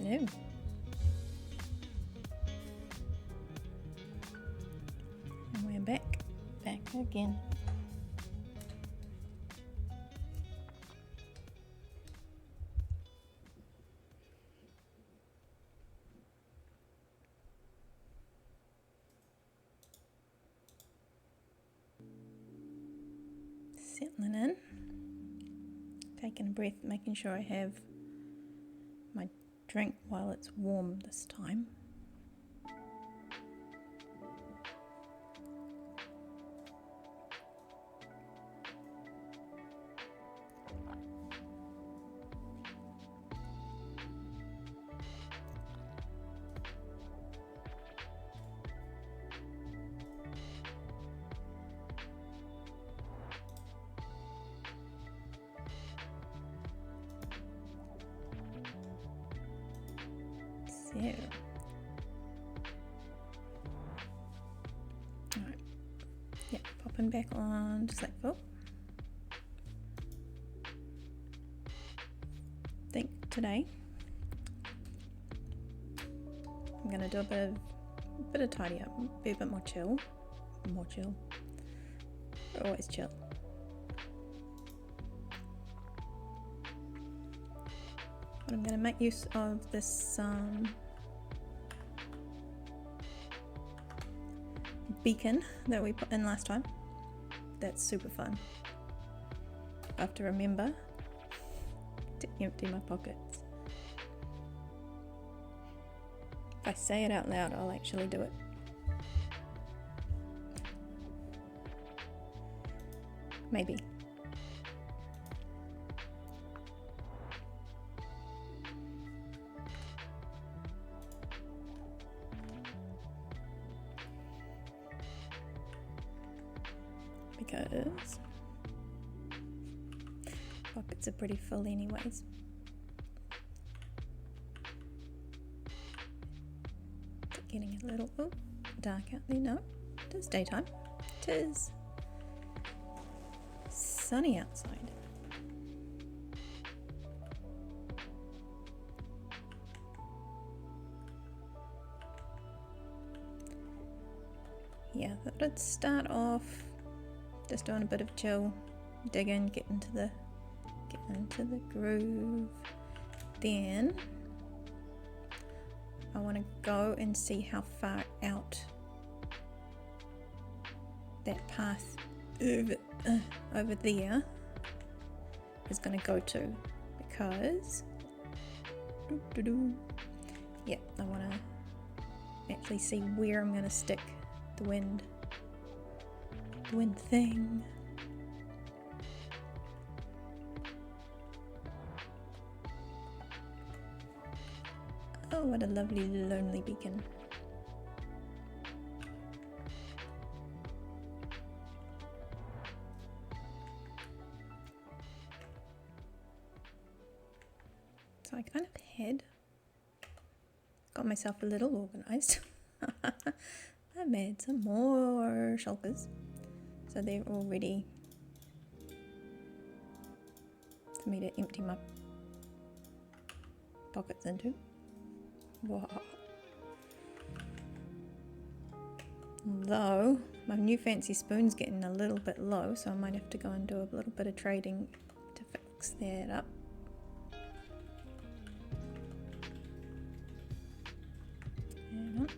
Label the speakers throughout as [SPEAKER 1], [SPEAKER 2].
[SPEAKER 1] do. And we're back again. Settling in, taking a breath, making sure I have my drink while it's warm this time. So, alright, yeah, popping back on to Slackville. I think today I'm gonna do a bit of tidy up, be a bit more chill. Always chill. But I'm going to make use of this beacon that we put in last time. That's super fun. I have to remember to empty my pockets. If I say it out loud, I'll actually do it. Maybe. Because pockets are pretty full anyways. It's getting a little dark out there. No, it is daytime. It is sunny outside. Yeah, I thought I'd start off just doing a bit of chill, dig in, get into the groove. Then I want to go and see how far out that path over there is going to go to, because yeah, I want to actually see where I'm going to stick the wind thing. Oh, what a lovely lonely beacon. So I kind of got myself a little organised. I made some more shulkers, so they're all ready for me to empty my pockets into. Wow. Though my new fancy spoon's getting a little bit low, so I might have to go and do a little bit of trading to fix that up. Hang on.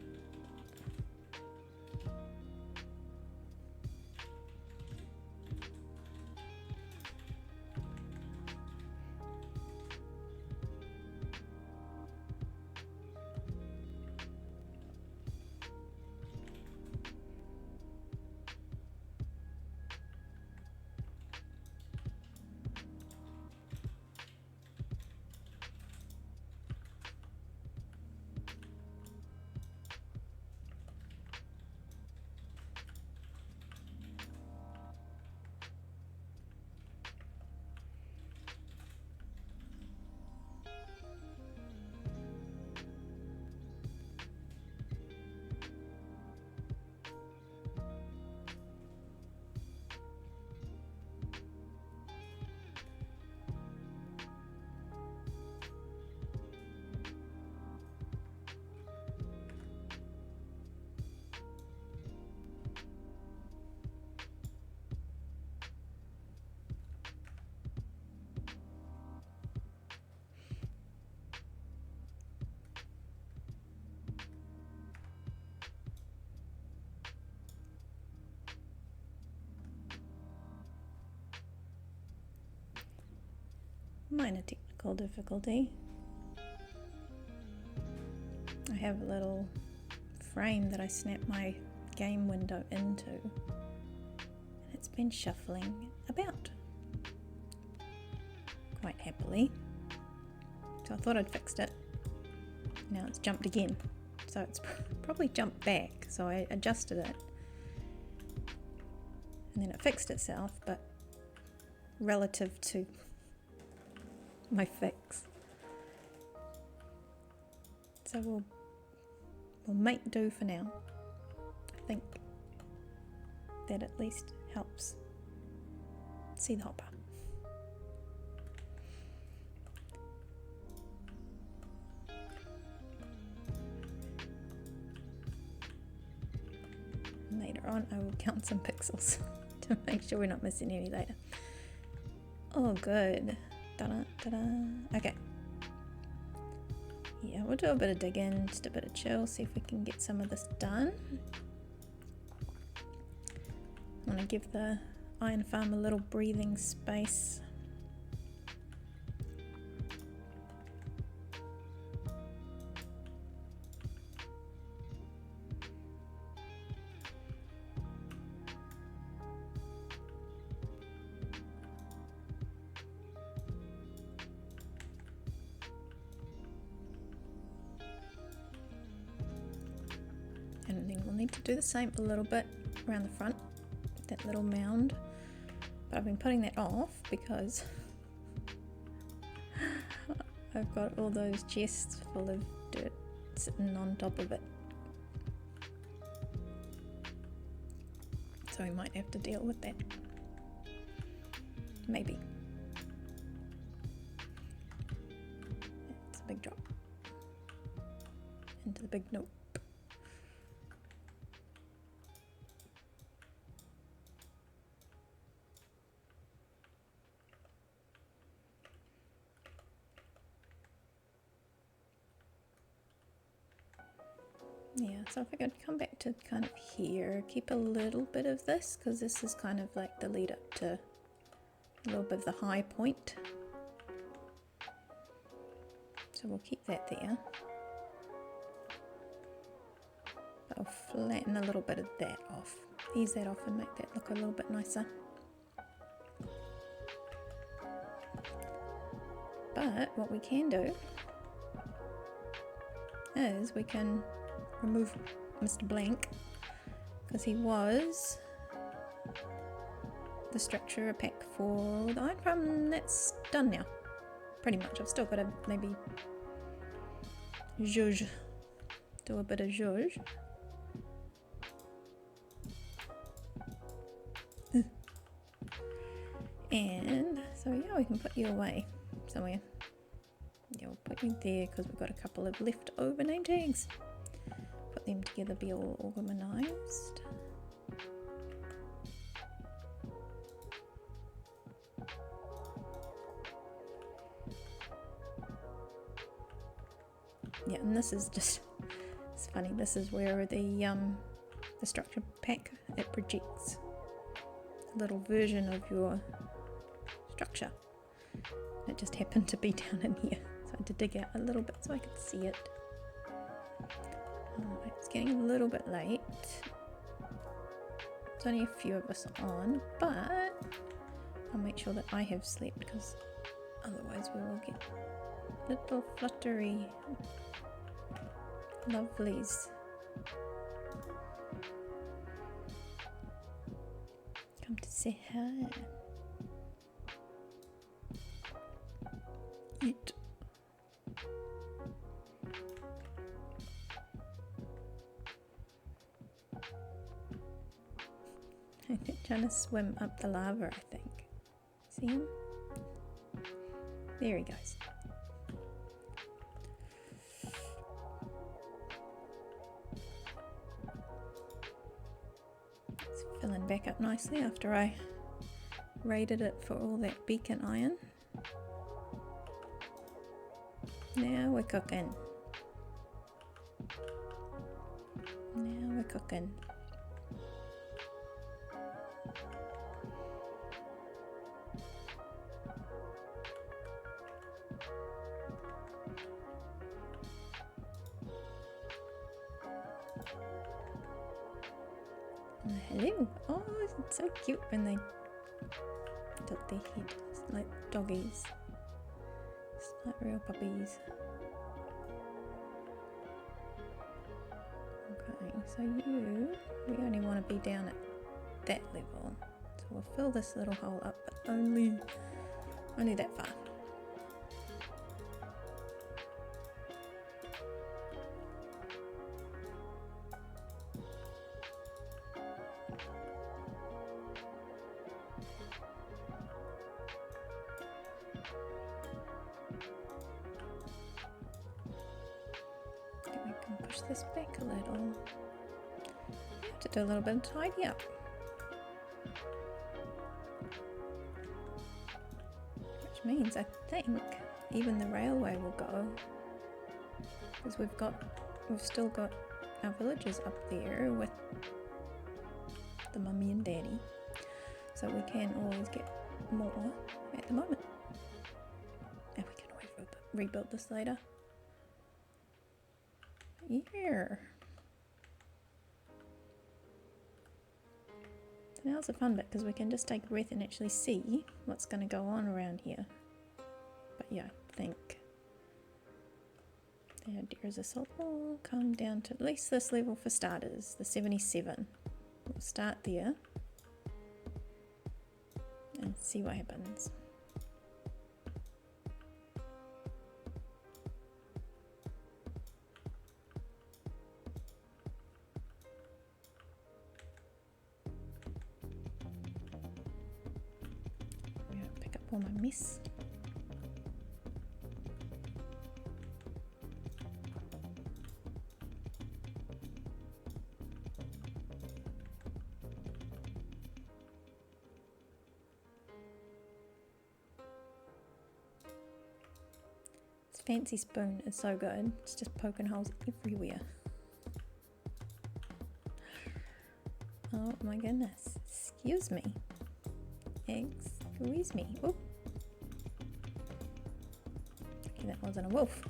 [SPEAKER 1] minor technical difficulty. I have a little frame that I snap my game window into, and it's been shuffling about quite happily. So I thought I'd fixed it. Now it's jumped again. So it's probably jumped back. So I adjusted it. And then it fixed itself, but relative to my fix. So we'll make do for now. I think that at least helps see the hopper. Later on I will count some pixels to make sure we're not missing any later. Oh good. Ta-da, ta-da. Okay. Yeah, we'll do a bit of digging, just a bit of chill, see if we can get some of this done. I want to give the iron farm a little breathing space. And then we'll need to do the same a little bit around the front, that little mound. But I've been putting that off because I've got all those chests full of dirt sitting on top of it. So we might have to deal with that. Maybe. It's a big drop. Into the big nope. Yeah, so if I could come back to kind of here, keep a little bit of this, because this is kind of like the lead up to a little bit of the high point. So we'll keep that there. But I'll flatten a little bit of that off. Ease that off and make that look a little bit nicer. But what we can do is we can remove Mr. Blank, because he was the structure pack for the iron farm. That's done now, pretty much. I've still got to maybe zhuzh, do a bit of zhuzh. And so yeah, we can put you away somewhere. Yeah, we'll put you there because we've got a couple of leftover name tags. Put them together, be all organised. Yeah, and this is just, it's funny, this is where the structure pack, it projects a little version of your structure. It just happened to be down in here, so I had to dig out a little bit so I could see it. It's getting a little bit late. There's only a few of us on, but I'll make sure that I have slept, because otherwise we will get little fluttery lovelies. Come to say hi. Eat. They're trying to swim up the lava, I think. See him? There he goes. It's filling back up nicely after I raided it for all that beacon iron. Now we're cooking. Now we're cooking. Hello. Oh, it's so cute when they tilt their head. It's like doggies. It's like real puppies. Okay, so we only want to be down at that level. So we'll fill this little hole up, but only that far. We can push this back a little. We have to do a little bit of tidy up. Which means I think even the railway will go, because we've still got our villagers up there with the mummy and daddy, so we can always get more at the moment, and we can always rebuild this later. Yeah. So now's the fun bit, because we can just take a breath and actually see what's going to go on around here. But yeah, I think the idea is this will all come down to at least this level for starters, the 77. We'll start there and see what happens. Pick up all my mess. Fancy spoon is so good. It's just poking holes everywhere. Oh my goodness. Excuse me. Excuse me. Oh. Okay, that wasn't a wolf.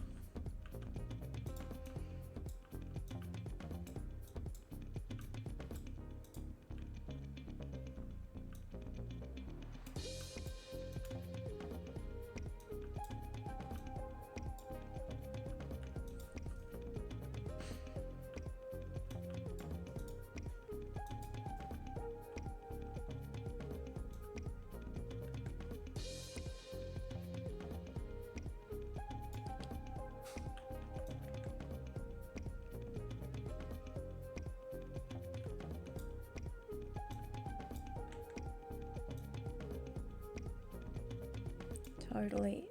[SPEAKER 1] Totally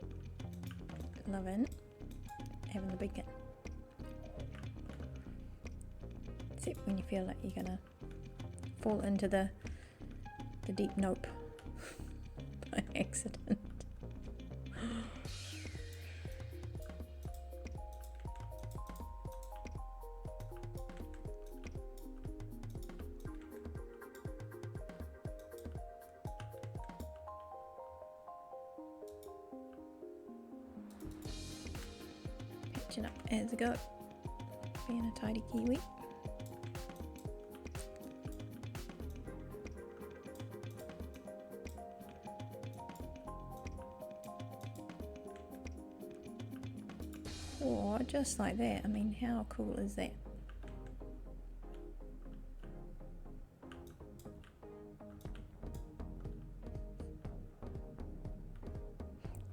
[SPEAKER 1] loving having the beacon. Except when you feel like you're gonna fall into the deep nope by accident. Catching up as I go. Being a tidy kiwi. Or just like that. I mean, how cool is that?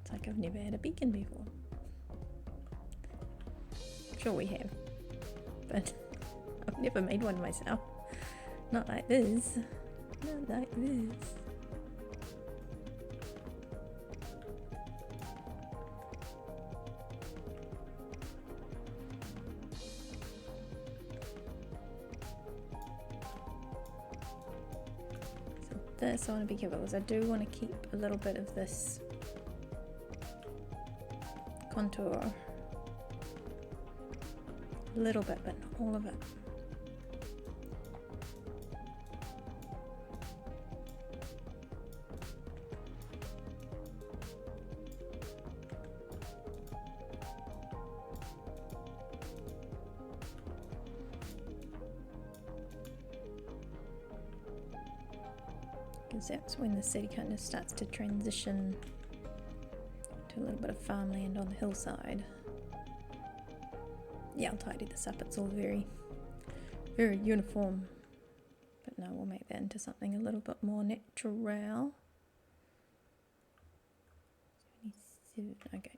[SPEAKER 1] It's like I've never had a beacon before. Sure we have, but I've never made one myself. Not like this. Not like this. This I want to be careful because I do want to keep a little bit of this contour. A little bit, but not all of it. because that's when the city kind of starts to transition to a little bit of farmland on the hillside. Yeah, I'll tidy this up. It's all very, very uniform. But no, we'll make that into something a little bit more natural. 77, okay.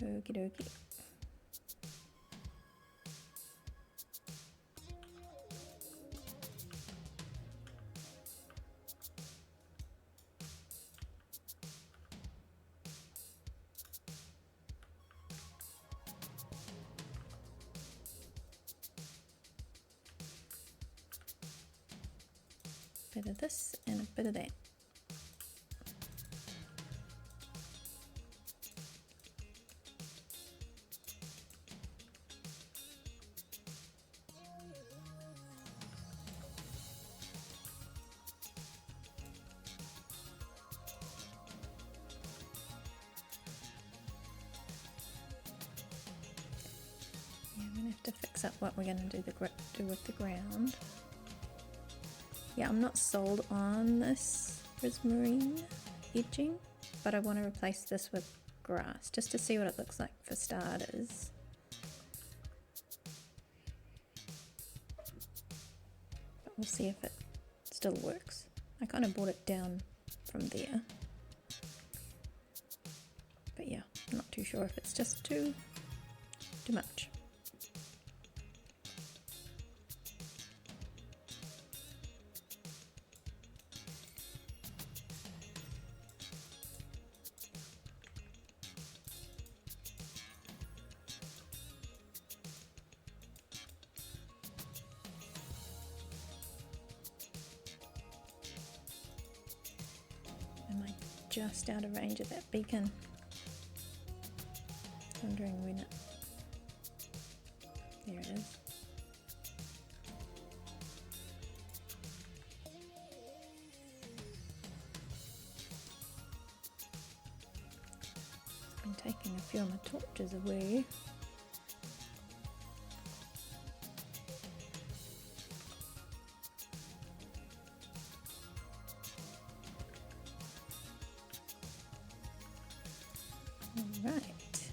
[SPEAKER 1] Okie dokie. Bit of this and a bit of that. Yeah, I'm gonna have to fix up what we're gonna do with the ground. Yeah, I'm not sold on this prismarine edging, but I want to replace this with grass just to see what it looks like for starters. But we'll see if it still works. I kind of brought it down from there. But yeah, I'm not too sure if it's just too much. Just out of range of that beacon. Wondering when it... There it is. Been taking a few of my torches away. Right.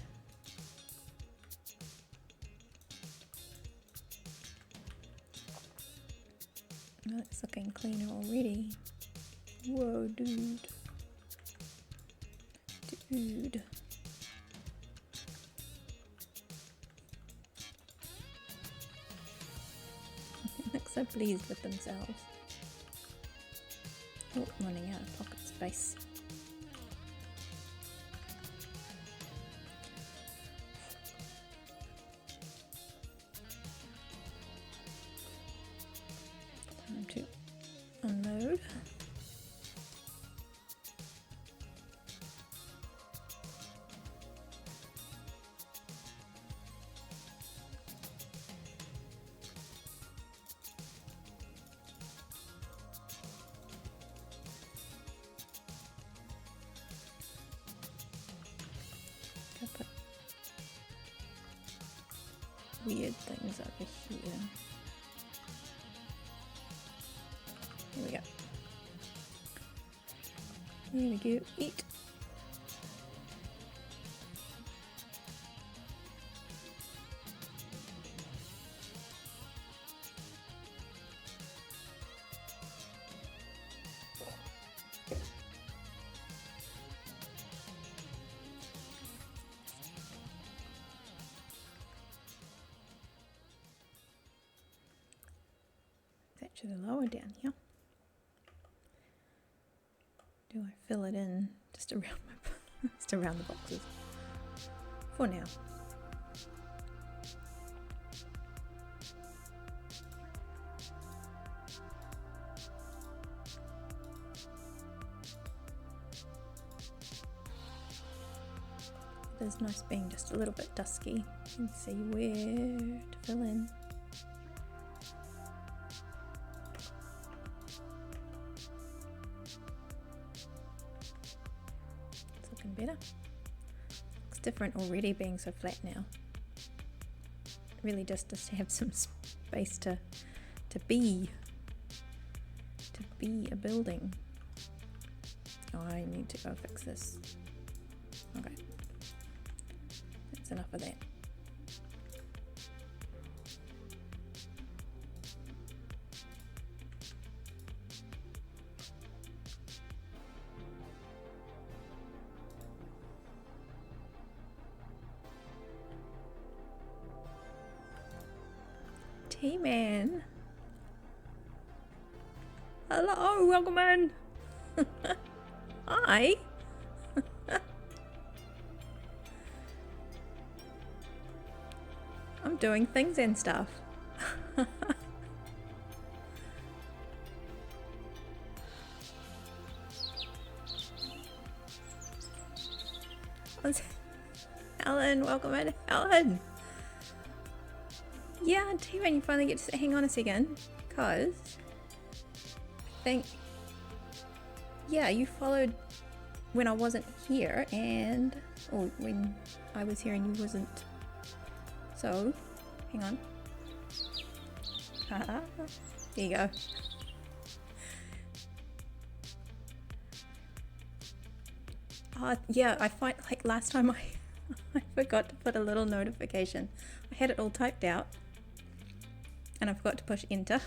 [SPEAKER 1] Oh, it's looking cleaner already. Whoa, dude. Dude. Look so pleased with themselves. Oh, I'm running out of pocket space. Time to unload. Put weird things over here. Here we go. Here we go. Eat. Actually lower down here. Do I fill it in just around my just around the boxes for now? It is nice being just a little bit dusky. You can see where to fill in. Better. Looks different already being so flat now. Really just to have some space to be be a building. Oh, I need to go fix this. Okay. That's enough of that. T-Man. Hello, welcome in. Hi. I'm doing things and stuff. Helen, welcome in, Helen. Yeah, T-Man, you finally get to hang on a second, cause I think, yeah, you followed when I wasn't here, and when I was here and you wasn't. So, hang on. There you go. Yeah, I find like last time I forgot to put a little notification. I had it all typed out and I forgot to push enter.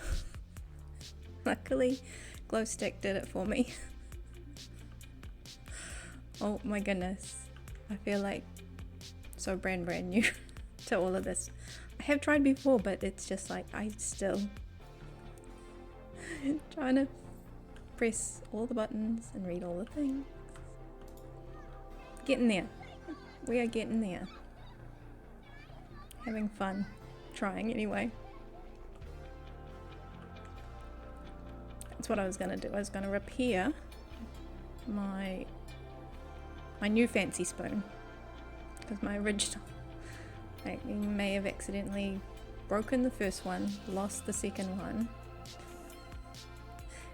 [SPEAKER 1] Luckily, Glow Stick did it for me. Oh my goodness. I feel like so brand new to all of this. I have tried before, but it's just like I still trying to press all the buttons and read all the things. Getting there. We are getting there. Having fun. Trying anyway. That's what I was gonna do. I was gonna repair my new fancy spoon, because my original, I may have accidentally broken the first one, lost the second one,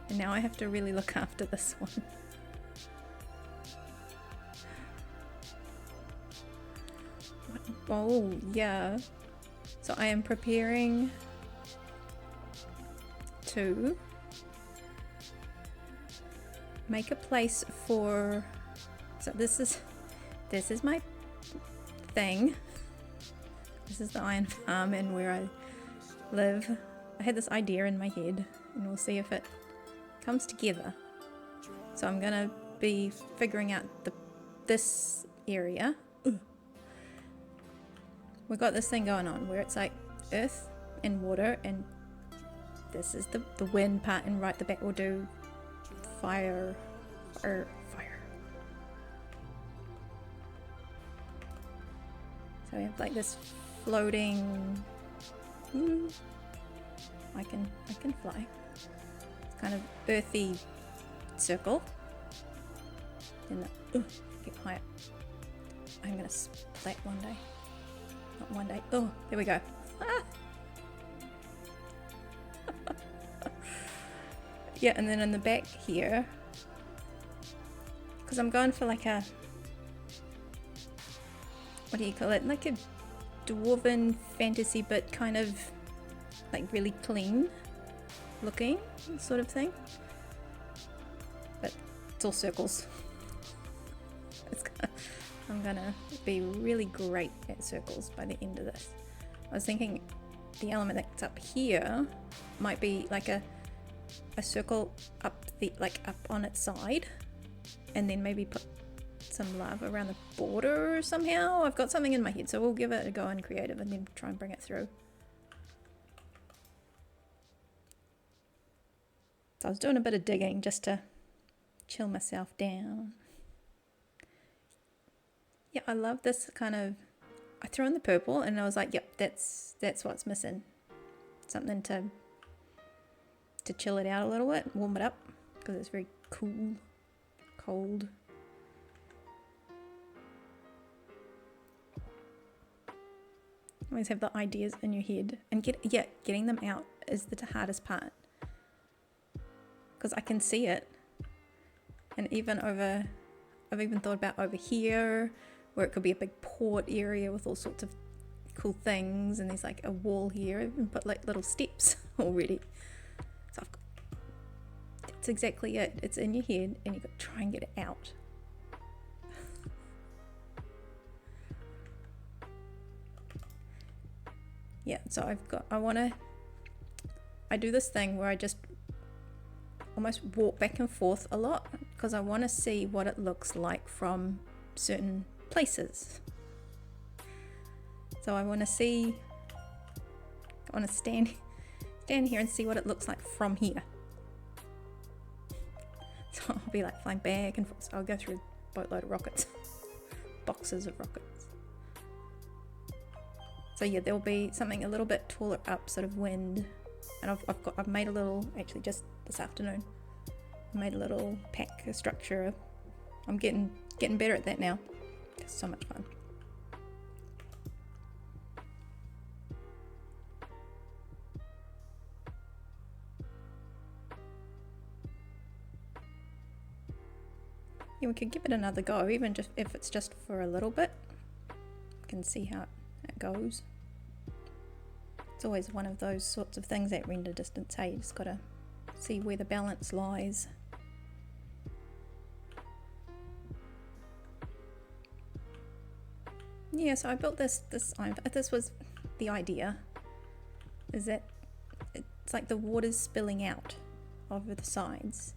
[SPEAKER 1] and now I have to really look after this one. Oh yeah, so I am preparing to make a place for, so this is my thing. This is the iron farm and where I live. I had this idea in my head and we'll see if it comes together. So I'm gonna be figuring out this area. We've got this thing going on where it's like earth and water, and this is the wind part, and right at the back we'll do fire. So we have like this floating, I can fly. It's kind of earthy circle. And get higher. I'm gonna splat one day. Not one day. Oh, there we go. Ah! Yeah, and then in the back here, because I'm going for like a, what do you call it? Like a dwarven fantasy, but kind of like really clean looking sort of thing. But it's all circles. I'm gonna be really great at circles by the end of this. I was thinking the element that's up here might be like a circle up on its side, and then maybe put some lava around the border somehow. I've got something in my head, so we'll give it a go in creative and then try and bring it through. So I was doing a bit of digging just to chill myself down. Yeah, I love this kind of, I threw in the purple and I was like, yep, that's what's missing. Something to chill it out a little bit, warm it up, because it's very cold. Always have the ideas in your head, and getting them out is the hardest part, because I can see it, and I've even thought about over here where it could be a big port area with all sorts of cool things, and there's like a wall here. I've even put like little steps already. So That's exactly it. It's in your head and you've got to try and get it out. Yeah, so I do this thing where I just almost walk back and forth a lot because I want to see what it looks like from certain places. So I want to stand here and see what it looks like from here. So I'll be like flying back and forth. So I'll go through a boatload of rockets, boxes of rockets. So yeah, there'll be something a little bit taller up, sort of wind. And I've made a little, actually just this afternoon, I made a little pack structure. I'm getting better at that now. It's so much fun. Yeah, we could give it another go, even just if it's just for a little bit. You can see how it goes. It's always one of those sorts of things at render distance, hey, you just gotta see where the balance lies. Yeah, so I built this was the idea, is that it's like the water's spilling out over the sides,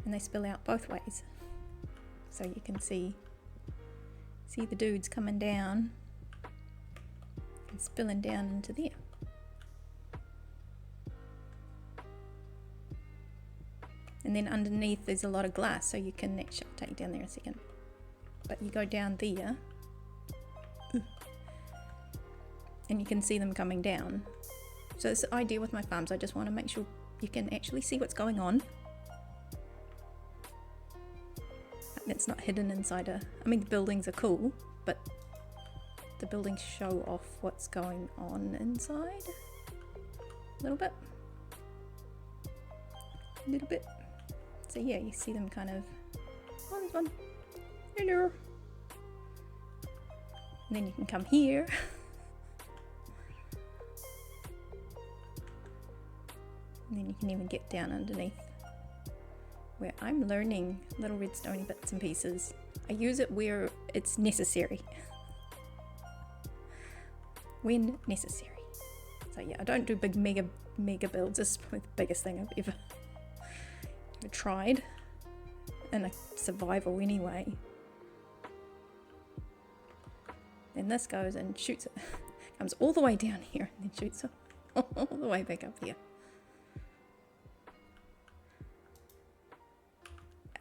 [SPEAKER 1] and they spill out both ways. So you can see the dudes coming down and spilling down into there. And then underneath there's a lot of glass, so you can actually, I'll take you down there in a second. But you go down there and you can see them coming down. So it's the idea with my farms, I just want to make sure you can actually see what's going on. It's not hidden inside I mean, the buildings are cool, but the buildings show off what's going on inside. A little bit. So yeah, you see them kind of on. Hello. And then you can come here. And then you can even get down underneath, where I'm learning little redstone bits and pieces. I use it where it's necessary. When necessary. So yeah, I don't do big mega builds. This is probably the biggest thing I've ever tried in a survival anyway. Then this goes and shoots it. Comes all the way down here and then shoots it all the way back up here.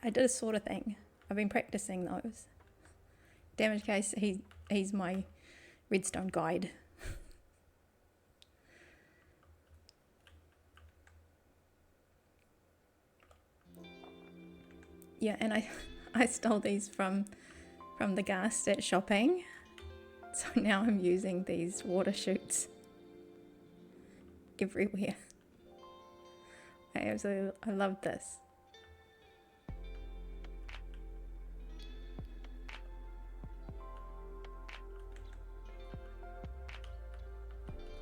[SPEAKER 1] I did a sort of thing. I've been practicing those. Damage case, he's my redstone guide. Yeah, and I stole these from the gas at shopping. So now I'm using these water chutes everywhere. I love this.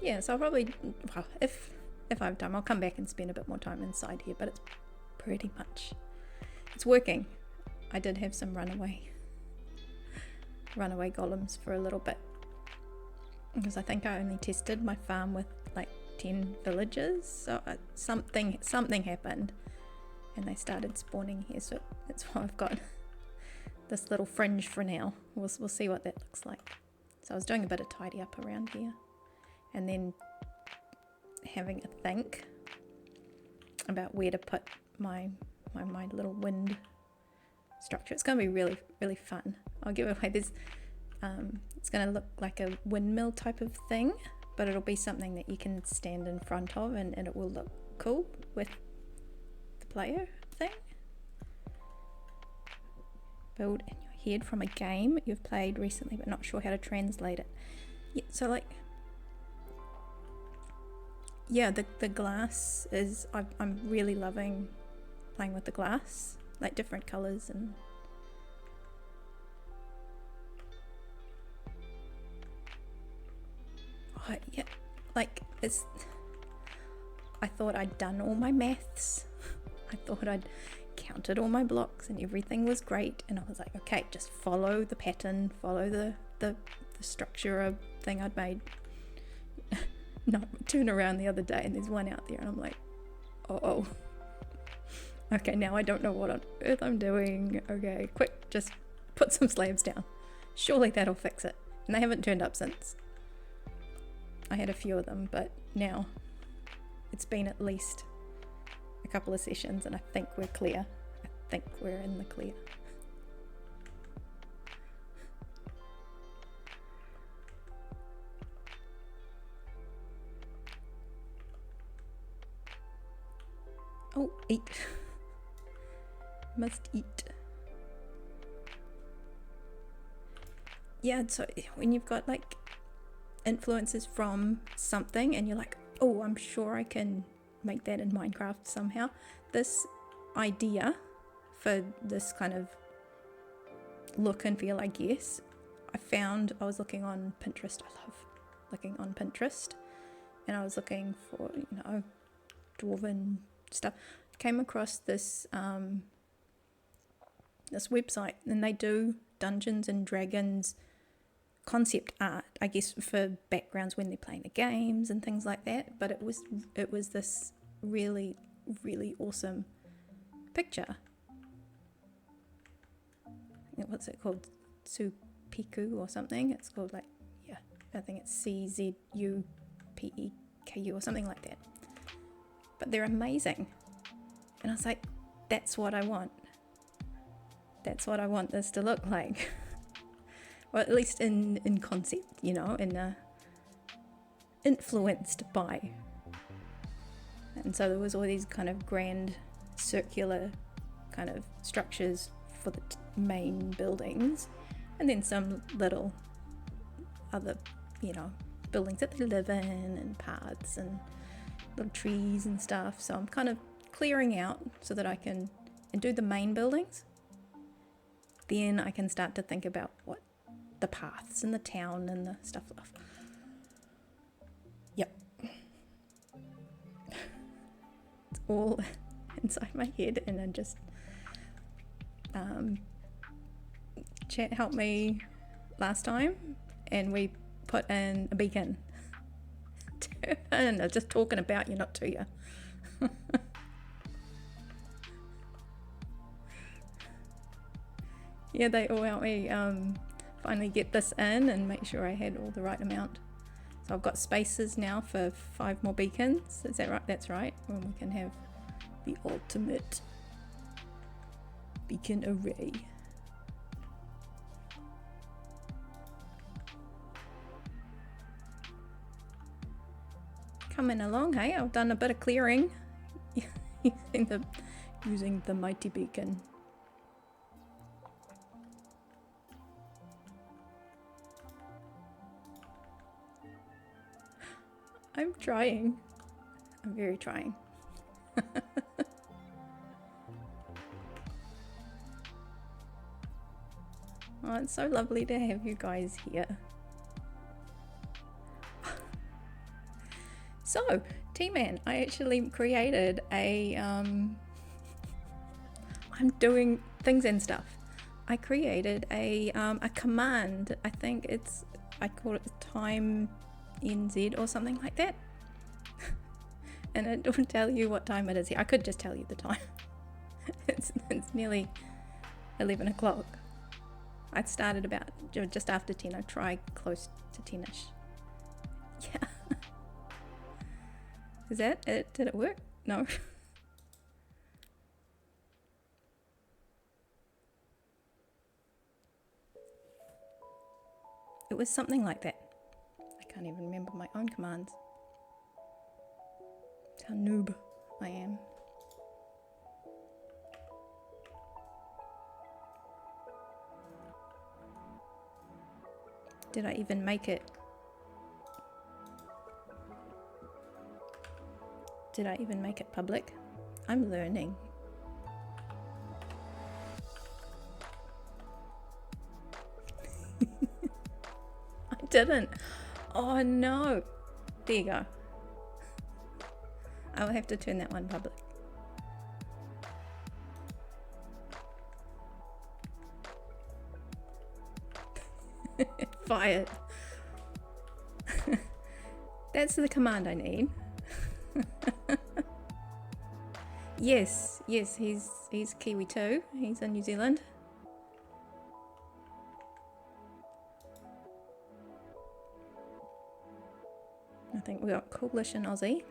[SPEAKER 1] Yeah, so I'll probably, well, if I have time, I'll come back and spend a bit more time inside here, but it's pretty much, it's working. I did have some runaway golems for a little bit, because I think I only tested my farm with like 10 villagers, so something happened and they started spawning here, so that's why I've got this little fringe for now. We'll see what that looks like. So I was doing a bit of tidy up around here, and then having a think about where to put my little wind structure. It's going to be really, really fun. I'll give it away. It's going to look like a windmill type of thing, but it'll be something that you can stand in front of, and it will look cool with the player thing. Build in your head from a game you've played recently but not sure how to translate it. Yeah, so like, yeah, the glass is, I'm really loving playing with the glass, like different colours and yeah, like it's, I thought I'd done all my maths. I thought I'd counted all my blocks and everything was great, and I was like, okay, just follow the pattern, follow the structure thing I'd made. No, turn around the other day and there's one out there and I'm like, oh, okay, now I don't know what on earth I'm doing. Okay, quick, just put some slabs down. Surely that'll fix it. And they haven't turned up since. I had a few of them, but now it's been at least a couple of sessions and I think we're clear. I think we're in the clear. Oh, eat. Must eat. Yeah, so when you've got like influences from something and you're like, oh, I'm sure I can make that in Minecraft somehow. This idea for this kind of look and feel, I guess, I was looking on Pinterest. I love looking on Pinterest. And I was looking for, dwarven stuff. Came across this this website, and they do Dungeons and Dragons concept art, I guess, for backgrounds when they're playing the games and things like that. But it was this really, really awesome picture. What's it called? Supiku or something? It's called I think it's CZUPEKU or something like that. But they're amazing. And I was like, that's what I want. That's what I want this to look like. Well, at least in concept, influenced by. And so there was all these kind of grand circular kind of structures for the main buildings, and then some little other, buildings that they live in, and paths and little trees and stuff. So I'm kind of clearing out so that I can do the main buildings. Then I can start to think about what the paths and the town and the stuff like. Yep. It's all inside my head, and I just chat helped me last time, and we put in a beacon. And I'm just talking about you, not to you. Yeah, they all helped me finally get this in and make sure I had all the right amount. So I've got spaces now for 5 more beacons. Is that right? That's right. When we can have the ultimate beacon array. Coming along, hey? I've done a bit of clearing using the mighty beacon. I'm trying. I'm very trying. Oh, it's so lovely to have you guys here. So, T-Man, I actually created I'm doing things and stuff. I created a command. I think I call it time NZ or something like that. And it will tell you what time it is here. I could just tell you the time. It's nearly 11 o'clock. I started about just after 10. I tried close to 10ish. Yeah. Is that it? Did it work? No. It was something like that. I can't even remember my own commands. That's how noob I am. Did I even make it? Did I even make it public? I'm learning. I didn't. Oh no. There you go. I will have to turn that one public. Fired. That's the command I need. Yes, he's Kiwi too. He's in New Zealand. I think we got Coalition Aussie.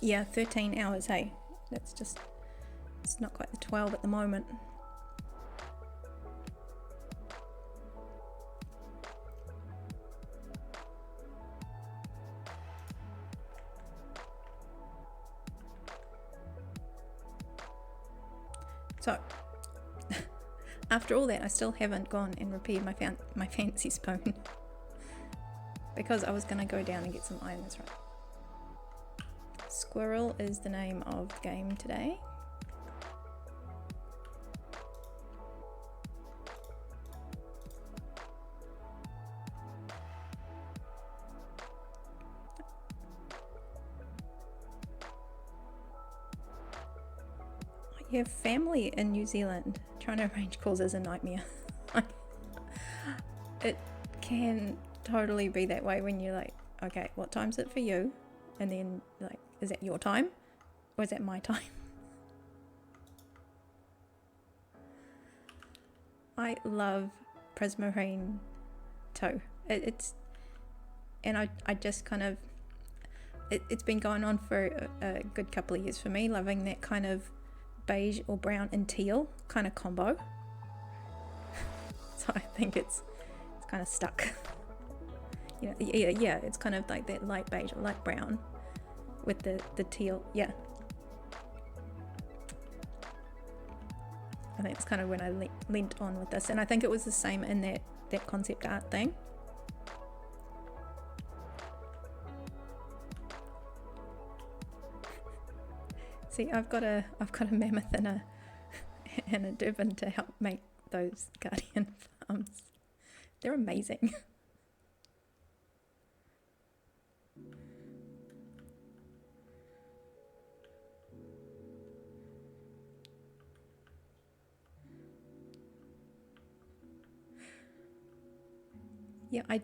[SPEAKER 1] Yeah, 13 hours, hey. That's just, it's not quite the 12 at the moment. So, after all that, I still haven't gone and repaired my fancy spoon. Because I was going to go down and get some iron, that's right. Squirrel is the name of the game today. You have family in New Zealand. Trying to arrange calls is a nightmare. It can totally be that way when you're like, okay, what time's it for you? And then like, is that your time? Or is that my time? I love Prismarine too. And I just kind of, it's been going on for a good couple of years for me, loving that kind of beige or brown and teal kind of combo. So I think it's kind of stuck. You know, yeah, it's kind of like that light beige or light brown with the teal, yeah. I think it's kind of when I leant on with this, and I think it was the same in that concept art thing. See, I've got a mammoth and a Durban to help make those guardian farms. They're amazing. Yeah, I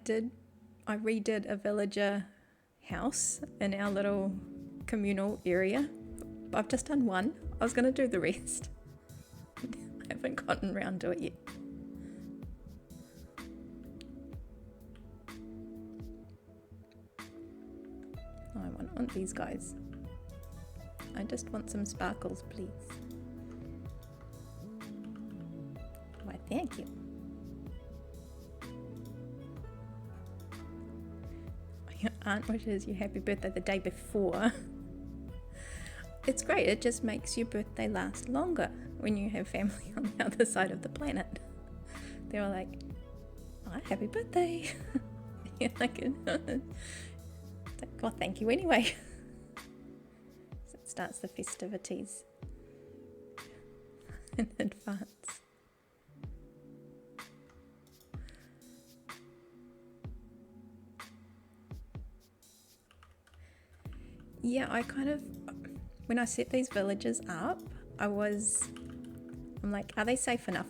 [SPEAKER 1] redid a villager house in our little communal area. I've just done one. I was going to do the rest. I haven't gotten around to it yet. Oh, I want these guys. I just want some sparkles, please. Why, thank you. Your aunt wishes you happy birthday the day before. It's great, it just makes your birthday last longer when you have family on the other side of the planet. They were like, oh, happy birthday. You're like, well, thank you anyway. So it starts the festivities in advance. Yeah, I kind of, when I set these villages up, I'm like, are they safe enough?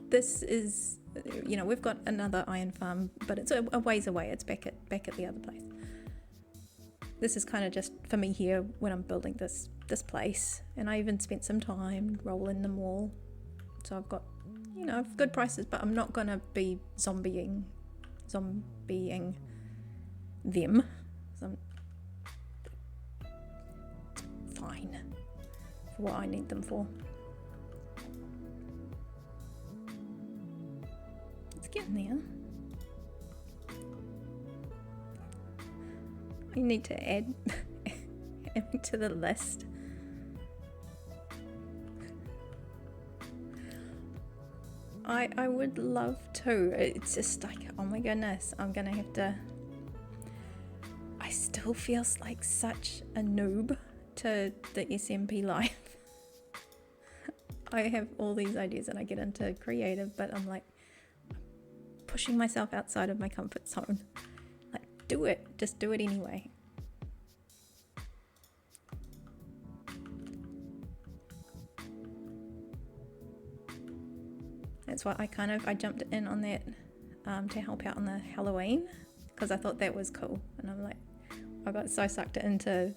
[SPEAKER 1] This is, you know, we've got another iron farm, but it's a ways away. It's back at the other place. This is kind of just for me here when I'm building this place, and I even spent some time rolling them all. So I've got, you know, good prices, but I'm not gonna be zombieing them. So fine for what I need them for. It's getting there. I need to add to the list. I would love to. It's just like, oh my goodness, I'm gonna have to. I still feel like such a noob to the SMP life. I have all these ideas and I get into creative, but I'm like pushing myself outside of my comfort zone. Like, do it, just do it anyway. that's why I jumped in on that to help out on the Halloween, because I thought that was cool. And I'm like, I got so sucked into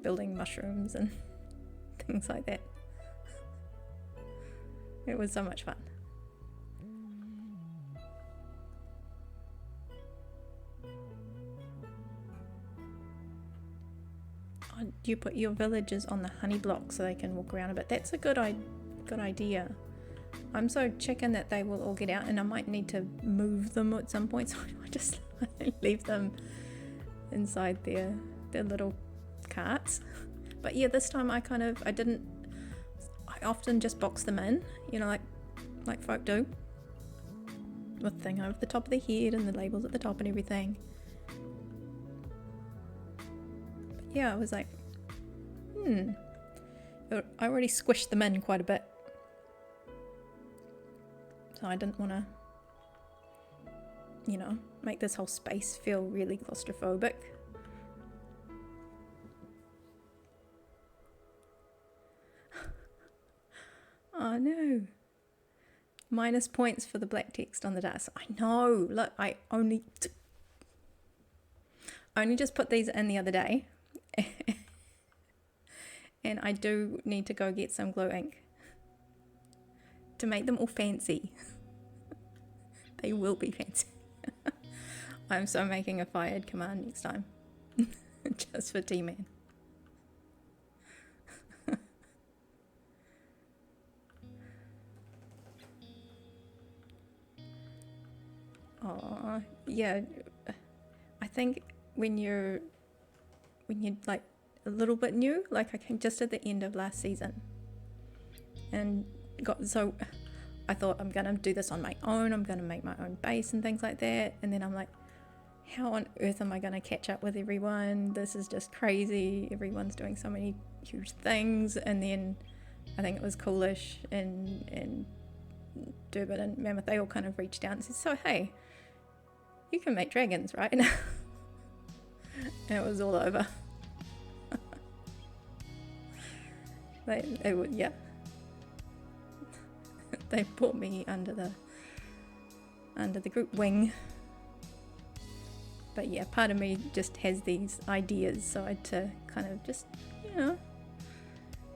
[SPEAKER 1] building mushrooms and things like that. It was so much fun. Oh, you put your villagers on the honey block so they can walk around a bit. That's a good idea. I'm so chicken that they will all get out, and I might need to move them at some point, so I just leave them inside their little carts. But yeah, this time I often just box them in, you know, like folk do, with the thing over the top of their head and the labels at the top and everything. But yeah, I was like, I already squished them in quite a bit. So I didn't want to, you know, make this whole space feel really claustrophobic. Oh no. Minus points for the black text on the desk. I know. Look, I only just put these in the other day. And I do need to go get some glue ink to make them all fancy. They will be fancy. I'm so making a fired command next time. Just for T-Man. Oh, yeah. I think when you're like a little bit new, like I came just at the end of last season and so I thought I'm gonna do this on my own, I'm gonna make my own base and things like that, and then I'm like, how on earth am I gonna catch up with everyone? This is just crazy, everyone's doing so many huge things. And then I think it was Coolish and Durbin and Mammoth, they all kind of reached out and said, so hey, you can make dragons, right? And it was all over. They would, yeah. They put me under the group wing. But yeah, part of me just has these ideas, so I had to kind of just, you know,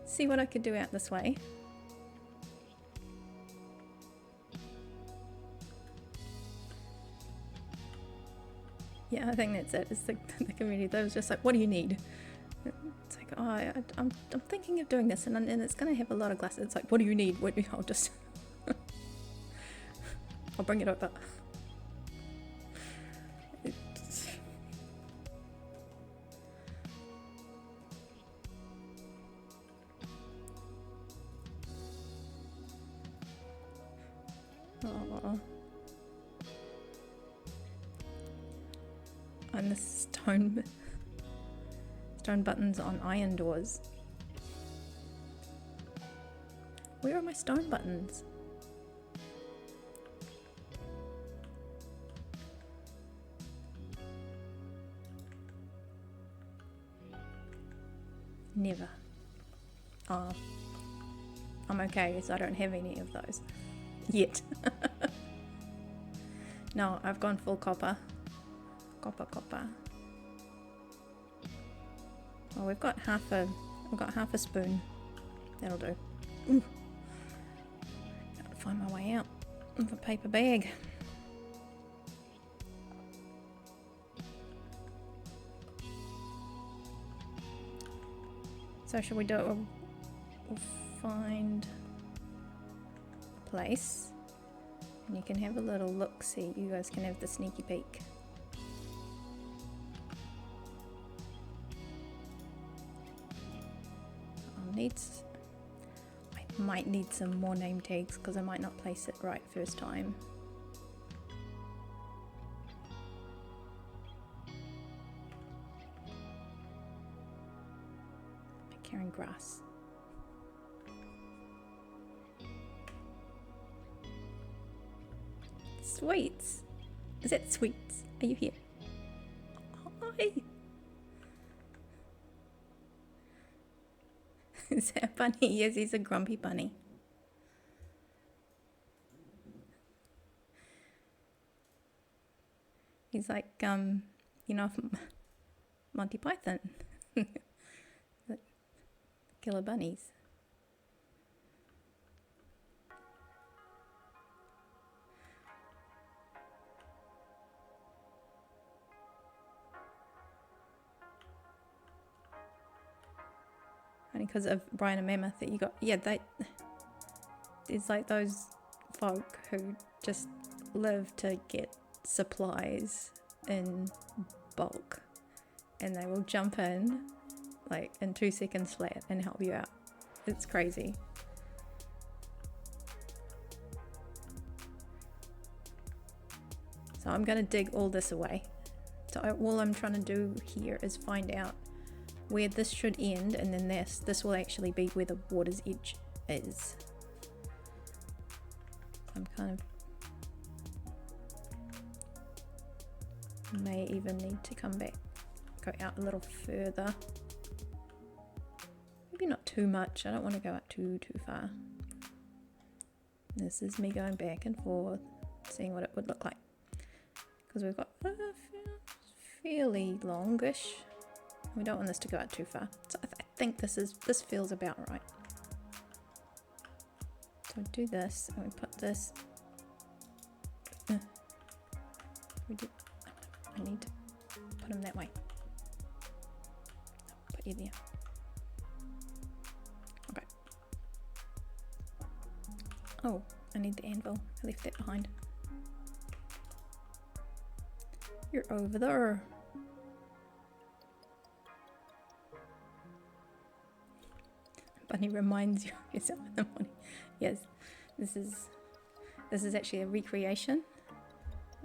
[SPEAKER 1] see what I could do out this way. Yeah, I think that's it. It's the community that was just like, what do you need? It's like, oh, I'm thinking of doing this, and it's going to have a lot of glasses. It's like, what do you need? I'll just, I'll bring it over. Oh. And the stone buttons on iron doors. Where are my stone buttons? Never. Oh, I'm okay because I don't have any of those yet. No, I've gone full copper. Copper. Oh, we've got half a spoon. That'll do. Ooh. Gotta find my way out of a paper bag. So should we do it? We'll find a place, and you can have a little look-see. You guys can have the sneaky peek. I might need some more name tags because I might not place it right first time. Carrying grass. Sweets. Is that Sweets? Are you here? Hi. Is that a bunny? Yes, he's a grumpy bunny. He's like, Monty Python. Killer bunnies. Only because of Brian and Mammoth that you got, there's like those folk who just live to get supplies in bulk, and they will jump in like in 2 seconds flat and help you out. It's crazy. So I'm gonna dig all this away. So all I'm trying to do here is find out where this should end, and then this will actually be where the water's edge is. I'm kind of may even need to come back, go out a little further. Maybe not too much. I don't want to go out too far. This is me going back and forth, seeing what it would look like. Because we've got fairly longish. We don't want this to go out too far. So I think this feels about right. So we do this, and we put this. I need to put them that way. Put you there. Okay. Oh, I need the anvil. I left that behind. You're over there. Bunny reminds you of yourself in the morning. Yes, this is actually a recreation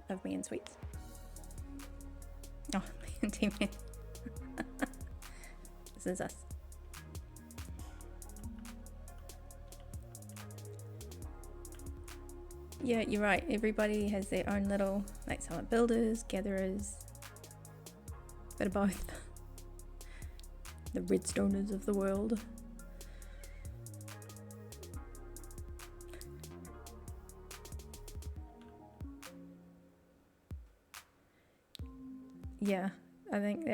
[SPEAKER 1] of me and Sweets. Oh, me and T-Man. This is us. Yeah, you're right. Everybody has their own little, like some are builders, gatherers, bit of both. The redstoners of the world. Yeah, I think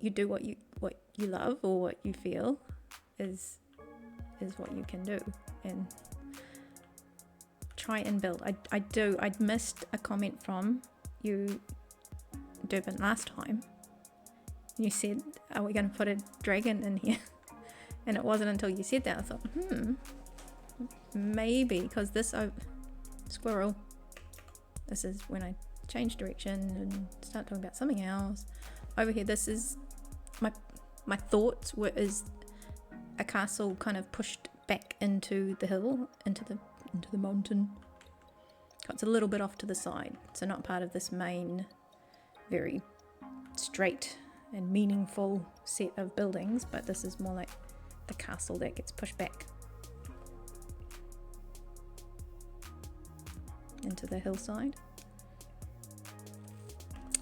[SPEAKER 1] you do what you love, or what you feel is what you can do, and try and build. I'd missed a comment from you, Durban, last time. You said, are we going to put a dragon in here? And it wasn't until you said that I thought, maybe, because this squirrel, this is when I change direction and start talking about something else. Over here, this is my thoughts is a castle kind of pushed back into the hill, into the mountain. It's a little bit off to the side, so not part of this main very straight and meaningful set of buildings, but this is more like the castle that gets pushed back into the hillside.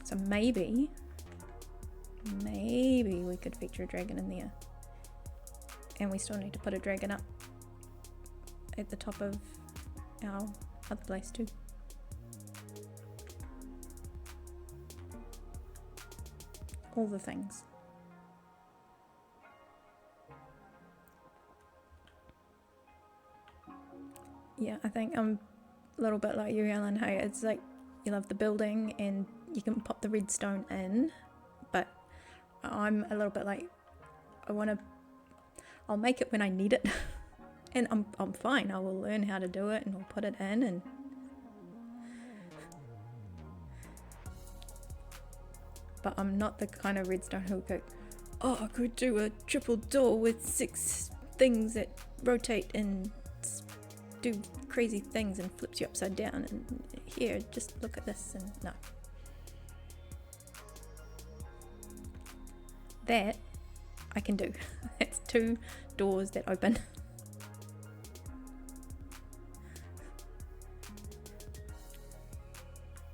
[SPEAKER 1] So maybe we could feature a dragon in there. And we still need to put a dragon up at the top of our other place too. All the things. Yeah, I think I'm a little bit like you, Ellen. Hey, it's like you love the building and you can pop the redstone in, but I'm a little bit like, I'll make it when I need it. And I'm fine. I will learn how to do it and I'll put it in, and but I'm not the kind of redstone who'll go, oh, I could do a triple door with 6 things that rotate and do crazy things and flips you upside down, and here, just look at this. And no, that I can do. It's 2 doors that open.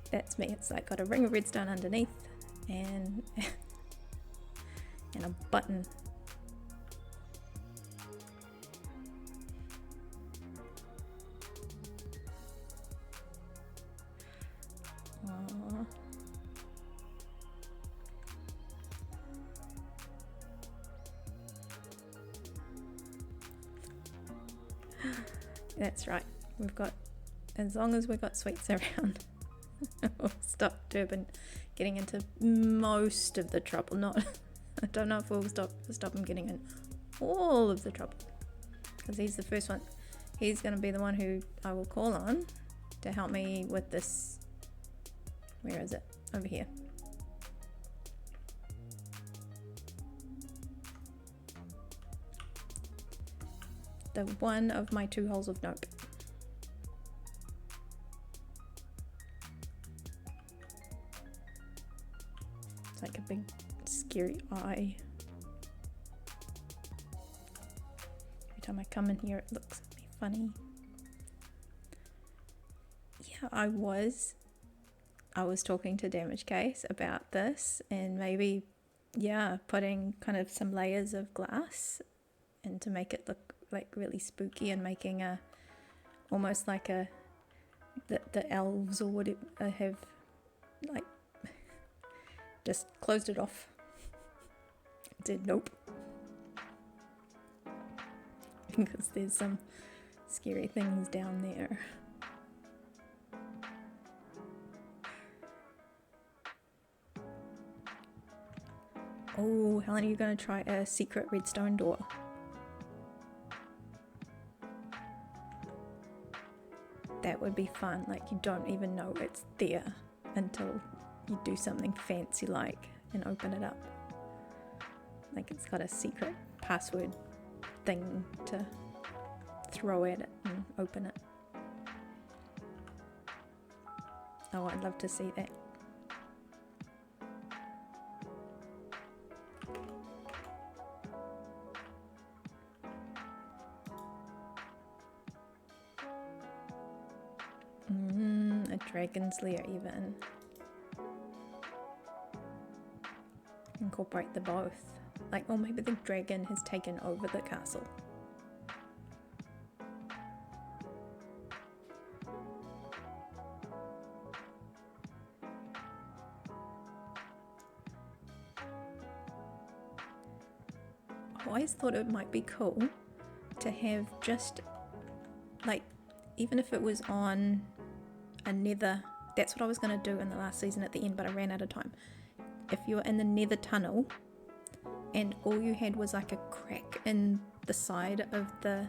[SPEAKER 1] That's me. It's like got a ring of redstone underneath and a button. That's right. We've got, as long as we've got sweets around, we'll stop Durbin getting into most of the trouble. Not, I don't know if we'll stop him getting in all of the trouble, because he's the first one. He's going to be the one who I will call on to help me with this. Where is it? Over here. The one of my 2 holes of nope. It's like a big scary eye. Every time I come in here it looks at me funny. Yeah, I was talking to Damage Case about this, and maybe, yeah, putting kind of some layers of glass and to make it look like really spooky, and making a almost like a the elves or whatever have like just closed it off. Did nope. Because there's some scary things down there. Oh, Helen, are you going to try a secret redstone door? That would be fun. Like, you don't even know it's there until you do something fancy like and open it up. Like it's got a secret password thing to throw at it and open it. Oh, I'd love to see that. A dragon's lair even. Incorporate the both. Like, or maybe the dragon has taken over the castle. I always thought it might be cool to have just, like, even if it was on a nether, that's what I was going to do in the last season at the end, but I ran out of time. If you were in the nether tunnel and all you had was like a crack in the side of the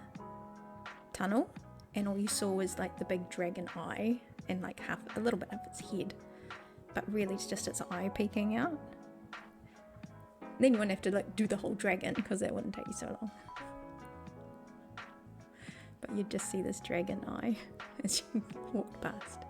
[SPEAKER 1] tunnel and all you saw was like the big dragon eye and like a little bit of its head, but really it's just its eye peeking out, then you wouldn't have to like do the whole dragon because that wouldn't take you so long. But you'd just see this dragon eye as you walked past.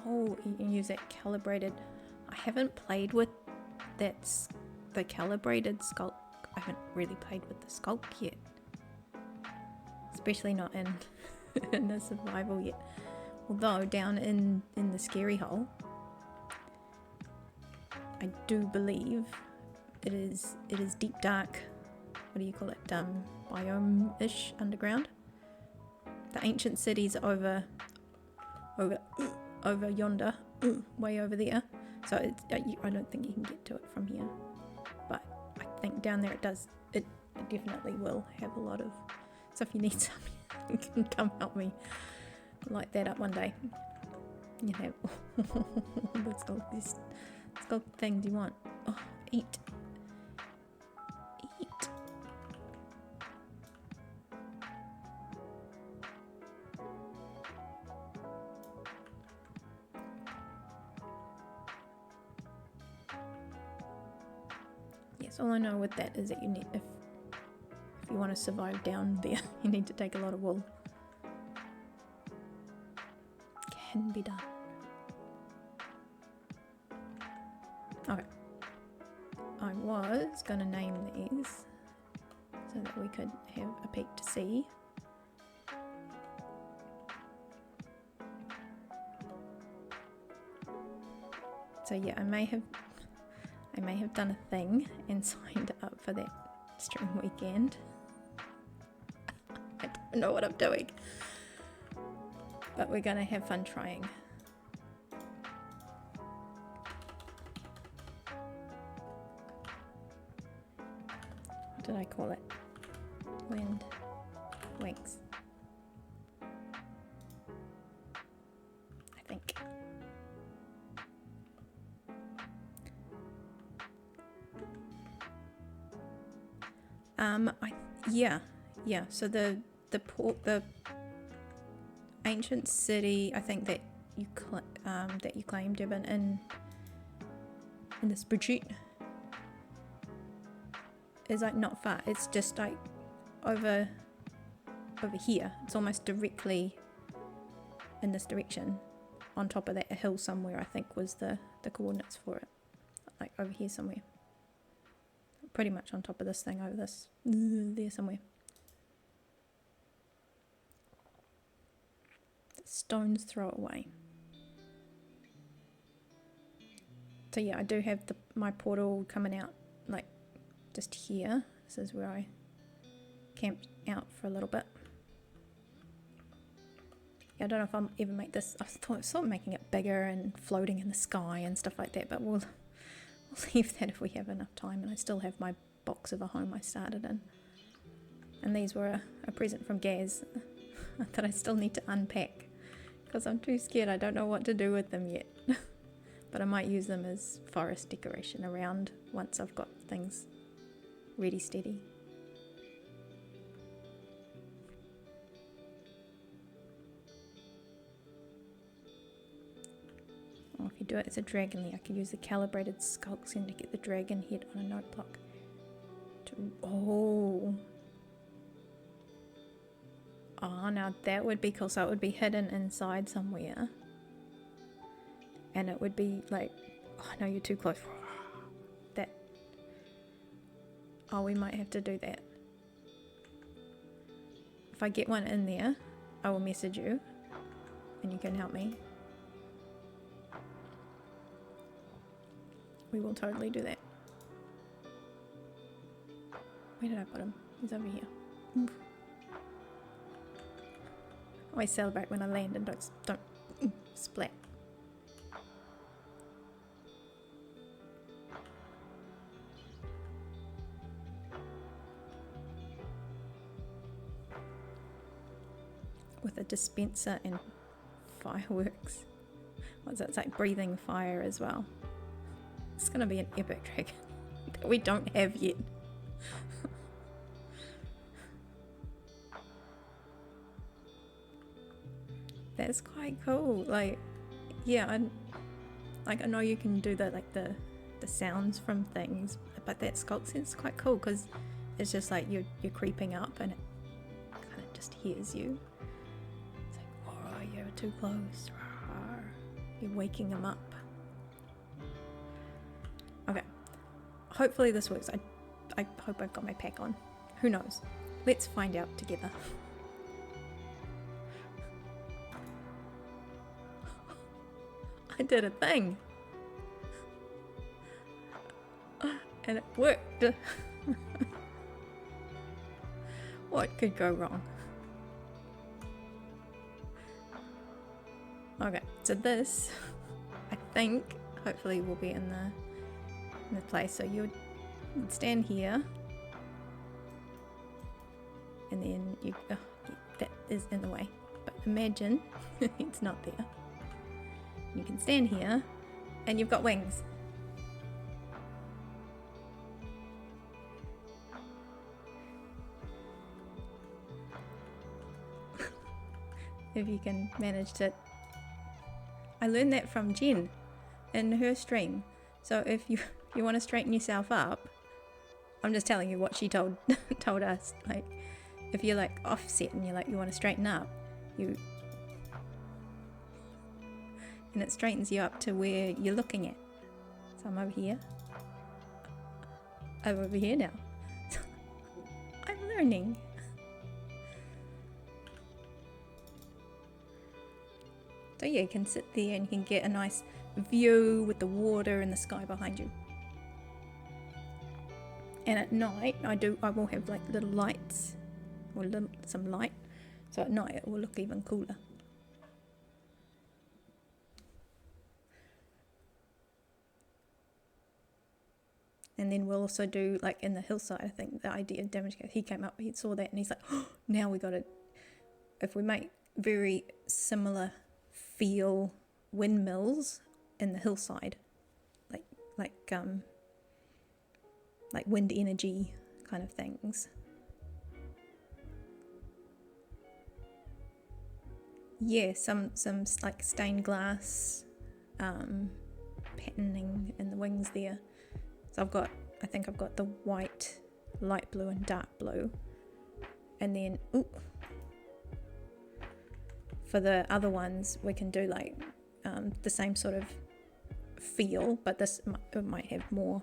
[SPEAKER 1] Oh, you can use that calibrated. I haven't played with that's the calibrated sculk. I haven't really played with the sculk yet, especially not in in the survival yet. Although down in the scary hole, I do believe it is deep dark. What do you call it? Biome-ish underground. The ancient city's over yonder, way over there. So it's, I don't think you can get to it from here. But I think down there it definitely will have a lot of. So if you need some, you can come help me light that up one day. You have let's go things you want. Oh, eat. Yes, all I know with that is that you need, if you want to survive down there, you need to take a lot of wool. Can be done. Okay. I was gonna name these so that we could have a peek to see. So yeah, I may have done a thing and signed up for that stream weekend. I don't know what I'm doing, but we're gonna have fun trying. What did I call it? Wind wings, I think. Yeah. So the ancient city, I think that you claimed, Devin, in the spreadsheet, is like not far. It's just like over here. It's almost directly in this direction, on top of that hill somewhere. I think was the coordinates for it, like over here somewhere. Pretty much on top of this thing over this there somewhere. Stones throw away. So yeah, I do have my portal coming out like just here. This is where I camped out for a little bit. Yeah, I don't know if I'll ever make this. I thought making it bigger and floating in the sky and stuff like that, but we'll leave that if we have enough time. And I still have my box of a home I started in. And these were a present from Gaz that I still need to unpack because I'm too scared. I don't know what to do with them yet. But I might use them as forest decoration around once I've got things ready steady. Or if you do it as a dragon lair, I could use the calibrated sculk skin to get the dragon head on a note block. Oh, now that would be cool. So it would be hidden inside somewhere. And it would be like, oh no, you're too close. That. Oh, we might have to do that. If I get one in there, I will message you and you can help me. We will totally do that. Where did I put him? He's over here. Oof. I always celebrate when I land and don't splat. With a dispenser and fireworks. What's that? It's like breathing fire as well. It's gonna be an epic dragon that we don't have yet. That's quite cool. Like, yeah, I know you can do the sounds from things, but that sculpt sense is quite cool because it's just like you're creeping up and it kind of just hears you. It's like, oh, you're too close. You're waking them up. Okay, hopefully this works. I hope I've got my pack on. Who knows? Let's find out together. I did a thing. And it worked. What could go wrong? Okay, so this, I think, hopefully will be in the place. So you'd stand here, and then that is in the way. But imagine it's not there. You can stand here, and you've got wings. If you can manage to. I learned that from Jen in her stream. So if you want to straighten yourself up, I'm just telling you what she told us. Like, if you're like offset and you want to straighten up, and it straightens you up to where you're looking at. So I'm over here. I'm over here now. I'm learning. So yeah, you can sit there and you can get a nice view with the water and the sky behind you. And at night, I will have like little lights, or some light, so at night it will look even cooler. And then we'll also do, like in the hillside, I think the idea of demonstrate, he came up, he saw that, and he's like, oh, now we got to, if we make very similar feel windmills in the hillside, like wind energy kind of things. Yeah, some like stained glass patterning in the wings there. So I think I've got the white, light blue and dark blue. And then, for the other ones, we can do like the same sort of feel, but this it might have more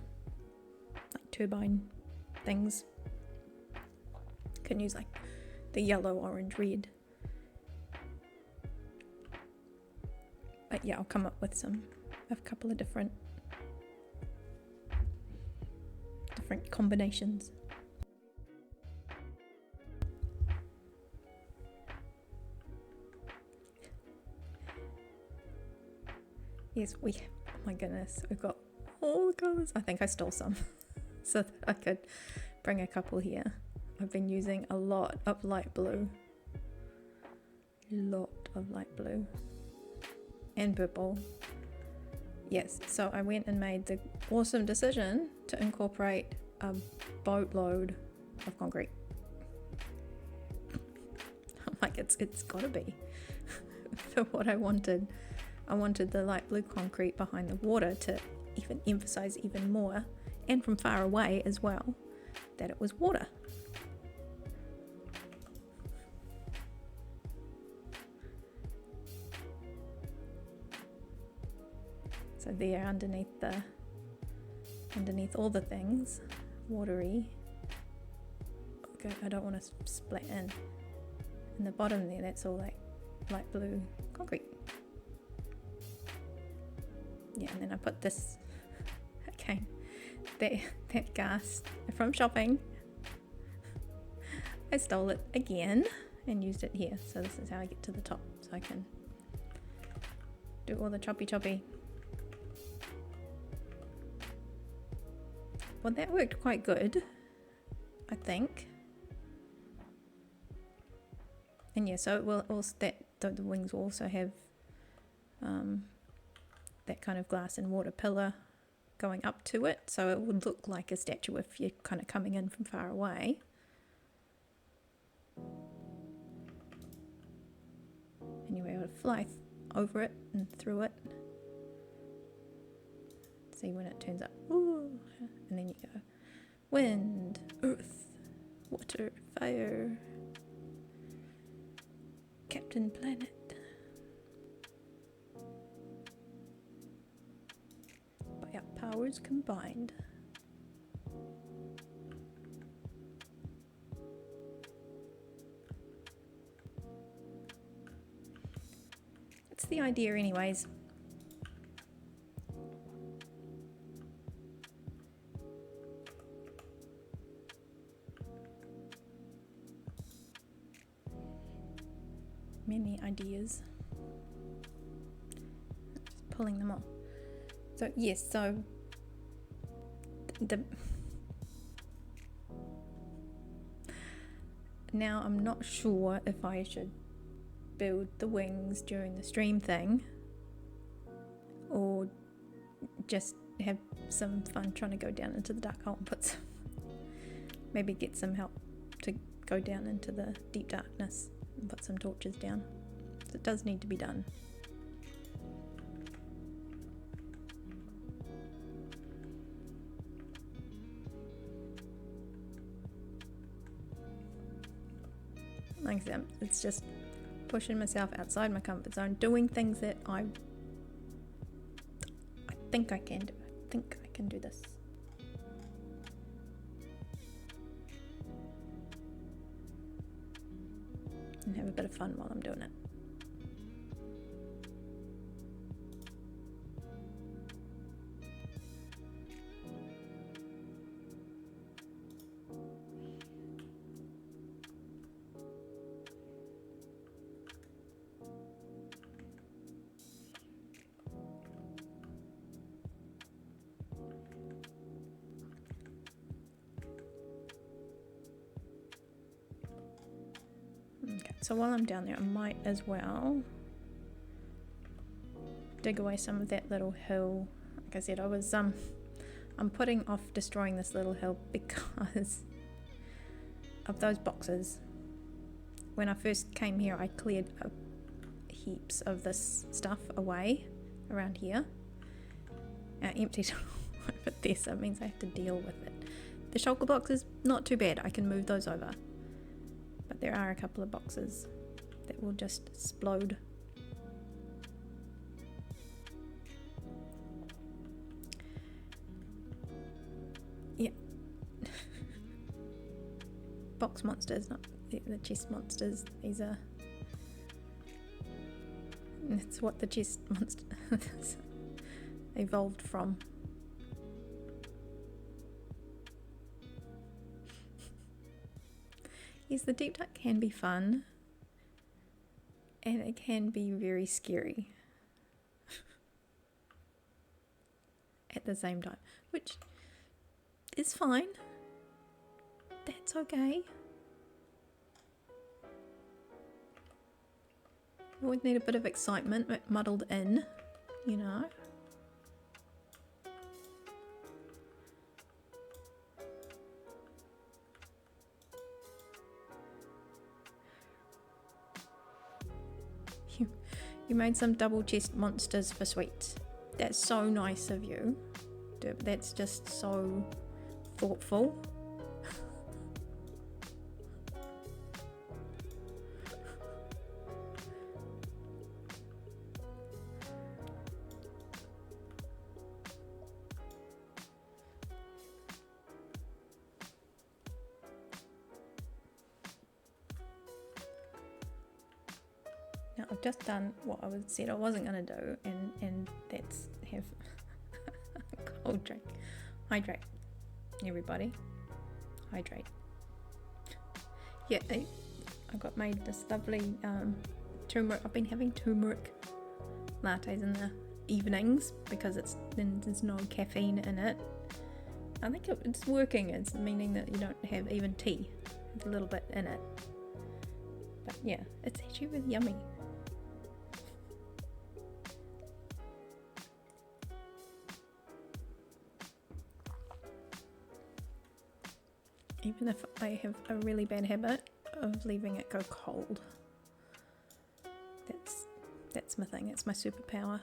[SPEAKER 1] like turbine things. Can use like the yellow, orange, red. But yeah, I'll come up with a couple of different combinations. Yes, oh my goodness, we've got all the colours. I think I stole some so that I could bring a couple here. I've been using a lot of light blue. And purple. Yes, so I went and made the awesome decision to incorporate a boatload of concrete. I'm like, it's gotta be for what I wanted. I wanted the light blue concrete behind the water to even emphasize even more, and from far away as well, that it was water. So there, underneath all the things, watery. Okay, I don't want to split in. In the bottom there, that's all like light blue concrete. Yeah, and then I put this, again, that gas from shopping. I stole it again and used it here. So this is how I get to the top, so I can do all the choppy. Well, that worked quite good, I think. And yeah, so it will also, the wings will also have that kind of glass and water pillar going up to it, so it would look like a statue if you're kind of coming in from far away. And you're able to fly over it and through it. See when it turns up. Ooh. And then you go wind, earth, water, fire, Captain Planet. By our powers combined. That's the idea anyways. Many ideas. Just pulling them off. So yes, so now I'm not sure if I should build the wings during the stream thing or just have some fun trying to go down into the dark hole and put some, maybe get some help to go down into the deep darkness and put some torches down. So it does need to be done. Like I said, it's just pushing myself outside my comfort zone, doing things that I think I can do. I think I can do this. of fun while I'm doing it. Okay, so while I'm down there, I might as well dig away some of that little hill. Like I said, I'm putting off destroying this little hill because of those boxes. When I first came here, I cleared heaps of this stuff away around here. I emptied over there, so it means I have to deal with it. The shulker boxes, not too bad. I can move those over. But there are a couple of boxes that will just explode. Yeah. Box monsters, not the chest monsters. These are... That's what the chest monsters evolved from. Yes, the deep duck can be fun, and it can be very scary at the same time, which is fine. That's okay. You always need a bit of excitement muddled in, you know. You made some double chest monsters for sweets. That's so nice of you. That's just so thoughtful. Now I've just done what I said I wasn't going to do, and that's have a cold drink. Hydrate, everybody. Hydrate. Yeah, I made this lovely turmeric. I've been having turmeric lattes in the evenings because there's no caffeine in it. I think it's working. It's meaning that you don't have even tea. There's a little bit in it. But yeah, it's actually really yummy. Even if I have a really bad habit of leaving it go cold. That's my thing, it's my superpower.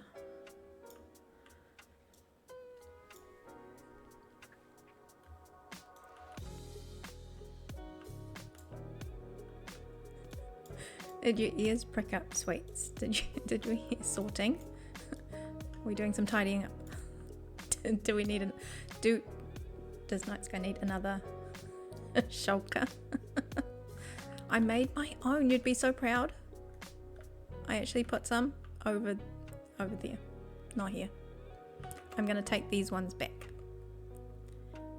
[SPEAKER 1] Did your ears prick up, sweets? Did you hear sorting? Are we doing some tidying up? Do we need does Nightsky need another shulker? I made my own, you'd be so proud. I actually put some over there, not here. I'm gonna take these ones back.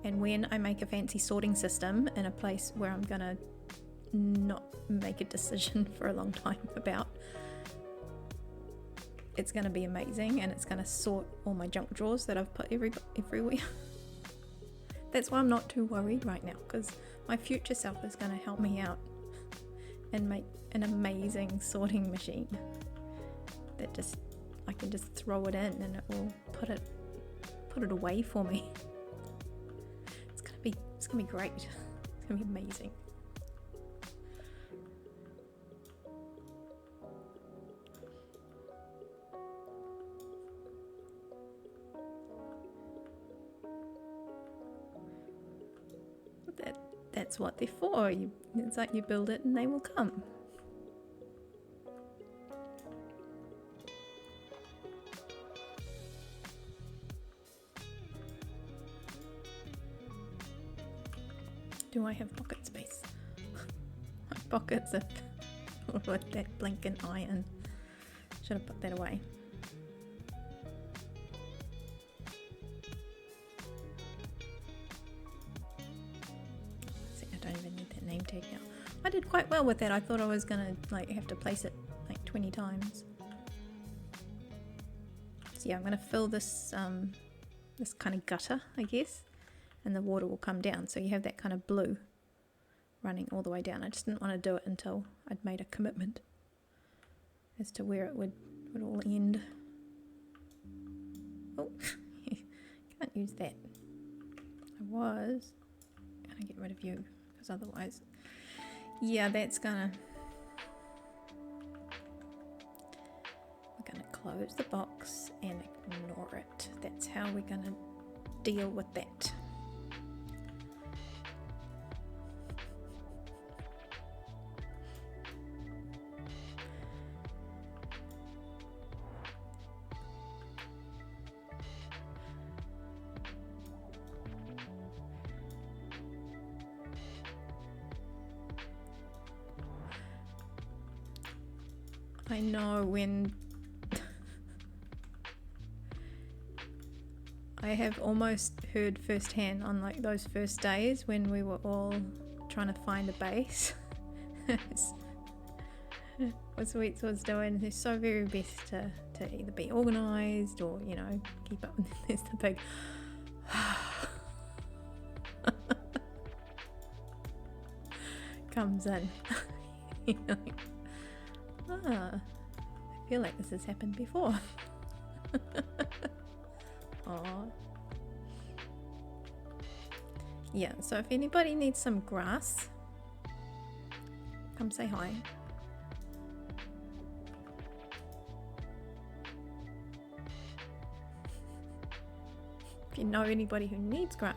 [SPEAKER 1] And when I make a fancy sorting system in a place where I'm gonna not make a decision for a long time about, it's gonna be amazing, and it's gonna sort all my junk drawers that I've put everywhere. That's why I'm not too worried right now, because my future self is going to help me out and make an amazing sorting machine that I can just throw it in and it will put it away for me. It's gonna be great. It's gonna be amazing. That's what they're for. It's like you build it and they will come. Do I have pocket space? My pockets are with that blinking iron. Should have put that away. See, I don't even need that name tag now. I did quite well with that. I thought I was gonna like have to place it like 20 times. So yeah, I'm gonna fill this this kind of gutter, I guess, and the water will come down. So you have that kind of blue running all the way down. I just didn't want to do it until I'd made a commitment as to where it would all end. Oh, can't use that. I was gonna get rid of you because otherwise, yeah, that's gonna. We're gonna close the box and ignore it. That's how we're gonna deal with that. I know when I have almost heard firsthand on like those first days when we were all trying to find a base. What Sweets was doing his so very best to either be organised or, you know, keep up. There's the big comes in. You're like, I feel like this has happened before. Oh. Yeah, so if anybody needs some grass, come say hi. If you know anybody who needs grass.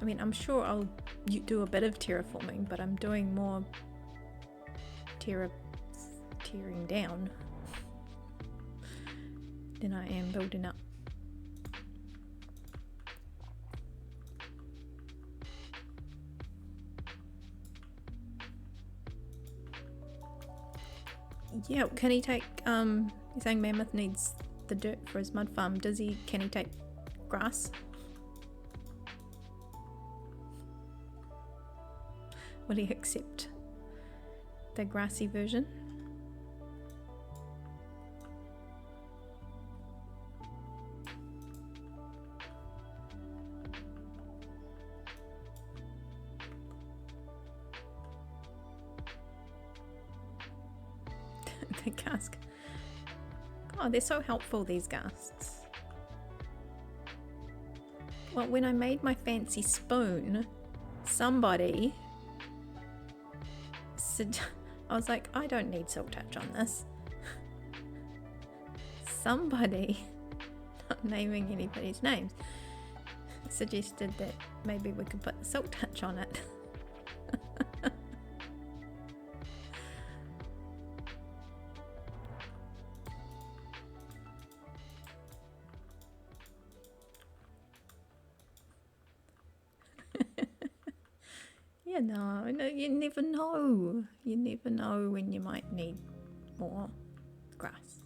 [SPEAKER 1] I mean, I'm sure I'll do a bit of terraforming, but I'm doing more tearing down than I am building up. Yeah, can he take, you're saying Mammoth needs the dirt for his mud farm. Can he take grass? Will he accept the grassy version? The cask. Oh, they're so helpful, these ghasts. Well, when I made my fancy spoon, somebody said, I was like, I don't need silk touch on this. Somebody, not naming anybody's names, suggested that maybe we could put the silk touch on it. Yeah, no, you never know. You never know when you might need more grass.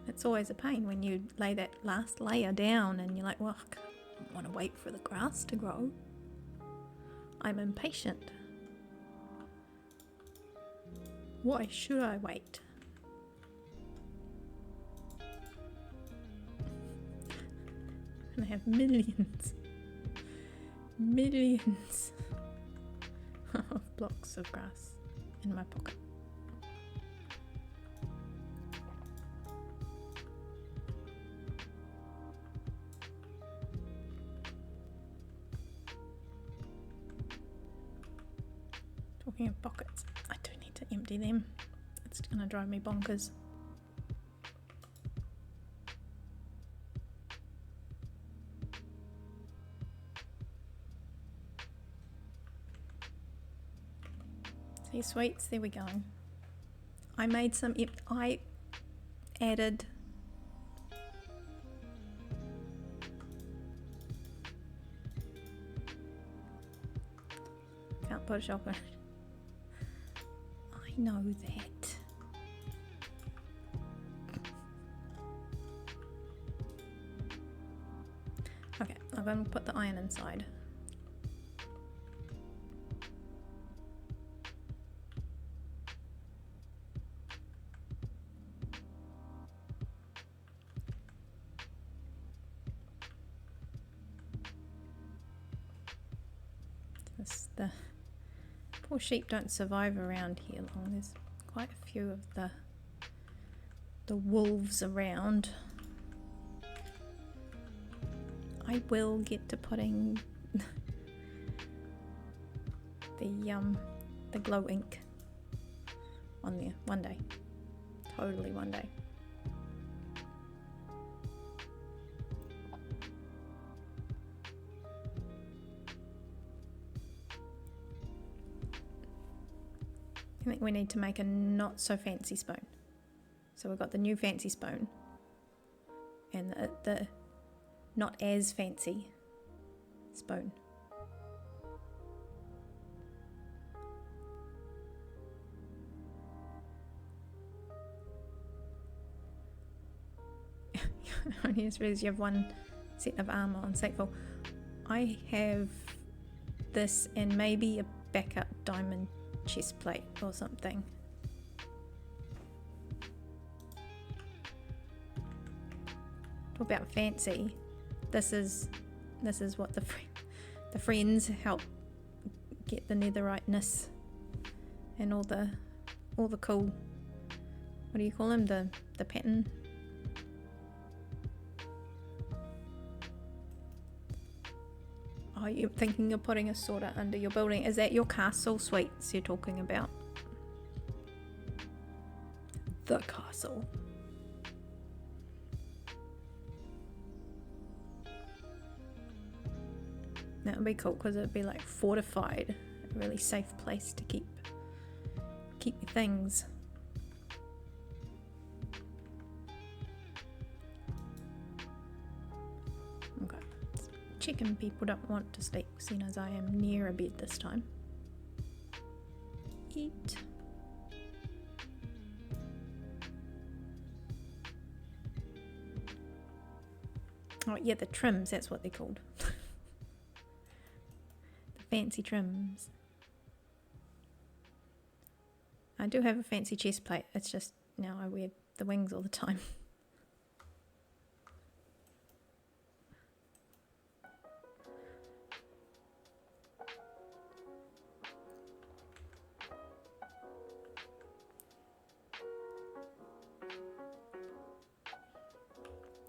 [SPEAKER 1] It's always a pain when you lay that last layer down and you're like, well, I want to wait for the grass to grow. I'm impatient. Why should I wait? And I have millions of blocks of grass in my pocket. Talking of pockets, I do need to empty them. It's going to drive me bonkers. See, sweets, there we go. I made some, I added put a shotgun. I know that. Okay, I'm going to put the iron inside. The poor sheep don't survive around here long. There's quite a few of the wolves around. I will get to putting the glow ink on there one day. Totally one day. I think we need to make a not so fancy spoon. So we've got the new fancy spoon and the not as fancy spoon. I just realised you have one set of armour on Slackville. I have this and maybe a backup diamond chest plate or something. Talk about fancy. This is what the friends help get the netheriteness and all the cool, what do you call them, the pattern. Oh, you're thinking of putting a sorter under your building. Is that your castle suites you're talking about? The castle. That would be cool because it would be like fortified, a really safe place to keep your things. Okay, checking people don't want to sleep, seeing as I am near a bed this time. Eat. Oh yeah, the trims, that's what they're called. Fancy trims. I do have a fancy chest plate, it's just now I wear the wings all the time.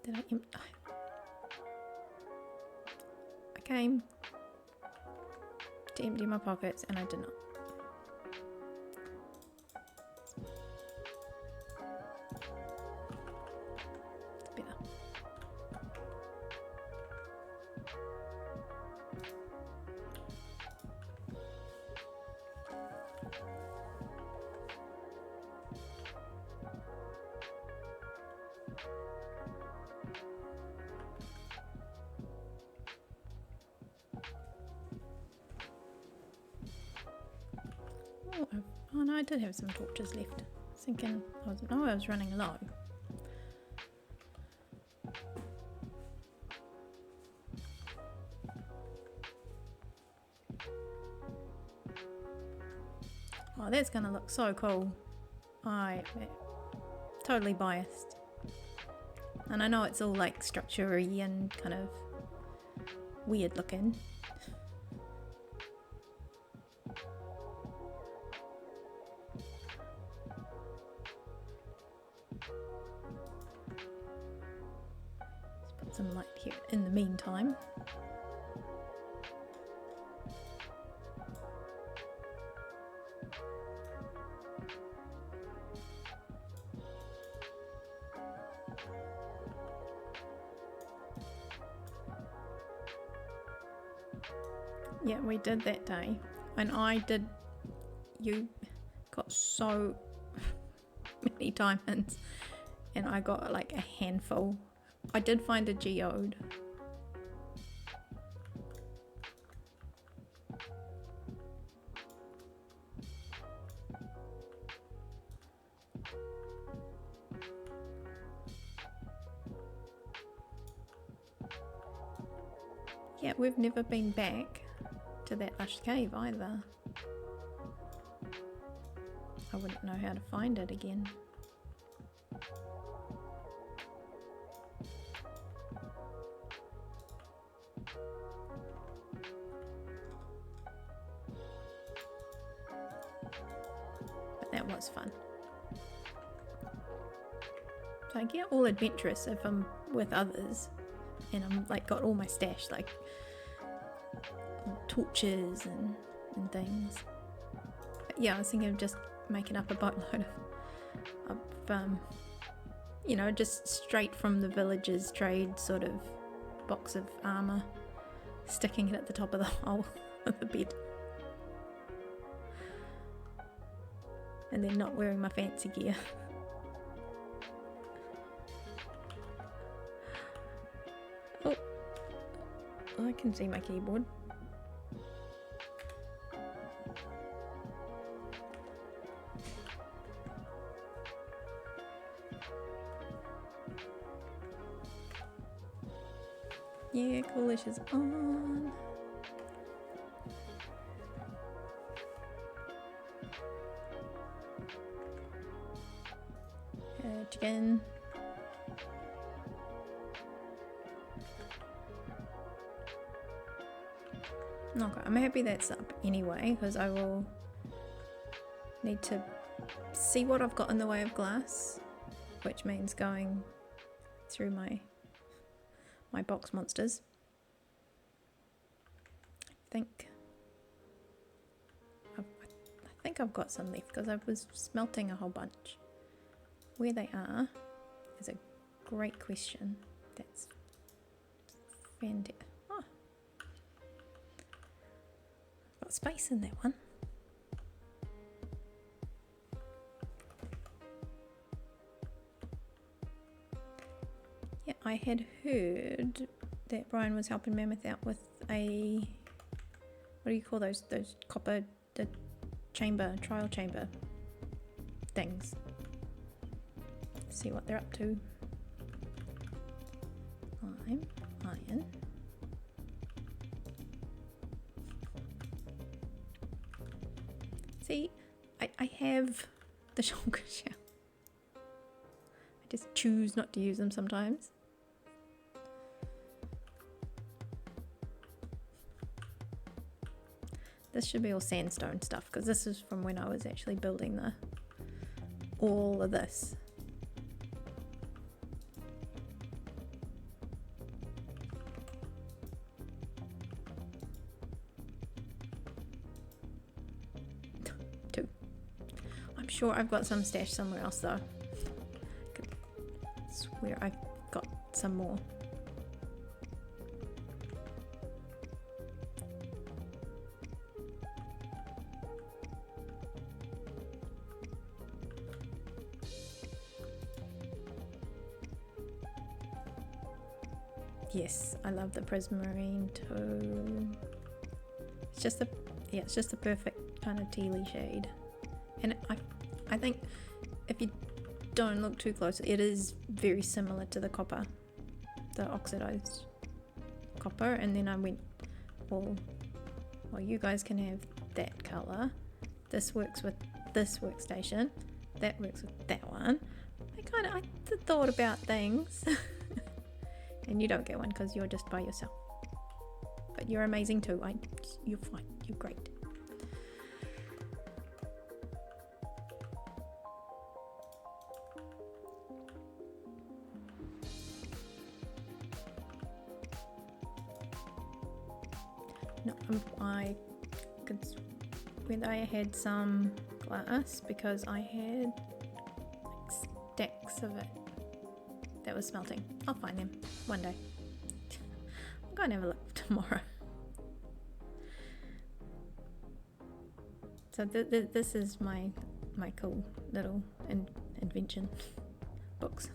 [SPEAKER 1] Did I came to empty my pockets and I did not. It's better. Oh no, I did have some torches left. I was thinking, I was running low. Oh, that's gonna look so cool. I'm totally biased. And I know it's all like structure-y and kind of weird looking. Some light here in the meantime. Yeah, we did that day. And you got so many diamonds and I got like a handful. I did find a geode. Yeah, we've never been back to that lush cave either. I wouldn't know how to find it again. But that was fun. So I get all adventurous if I'm with others and I'm like got all my stash, like torches and things. But yeah, I was thinking of just making up a boatload of you know, just straight from the villagers trade sort of box of armor, sticking it at the top of the hole of the bed, and then not wearing my fancy gear. Oh, I can see my keyboard. Yeah, Coolish is on. Again. Okay, I'm happy that's up anyway, because I will need to see what I've got in the way of glass, which means going through my box monsters. I think I've got some left because I was smelting a whole bunch. Where they are is a great question. That's fantastic. Oh, got space in that one. Yeah, I had heard that Brian was helping Mammoth out with a, what do you call those copper, the trial chamber things. See what they're up to. I'm iron. See, I have the shulker shell. I just choose not to use them sometimes. This should be all sandstone stuff because this is from when I was actually building all of this. Two. I'm sure I've got some stashed somewhere else though. I swear I've got some more. Yes, I love the prismarine too. It's just the perfect kind of tealy shade. And I think if you don't look too close, it is very similar to the copper, the oxidized copper. And then I went, well, you guys can have that color. This works with this workstation. That works with that one. I thought about things. And you don't get one because you're just by yourself. But you're amazing too. You're fine. You're great. No, I could when I had some glass because I had stacks of it that was smelting. I'll find them one day. I'm going to have a look tomorrow. So this is my cool little invention books.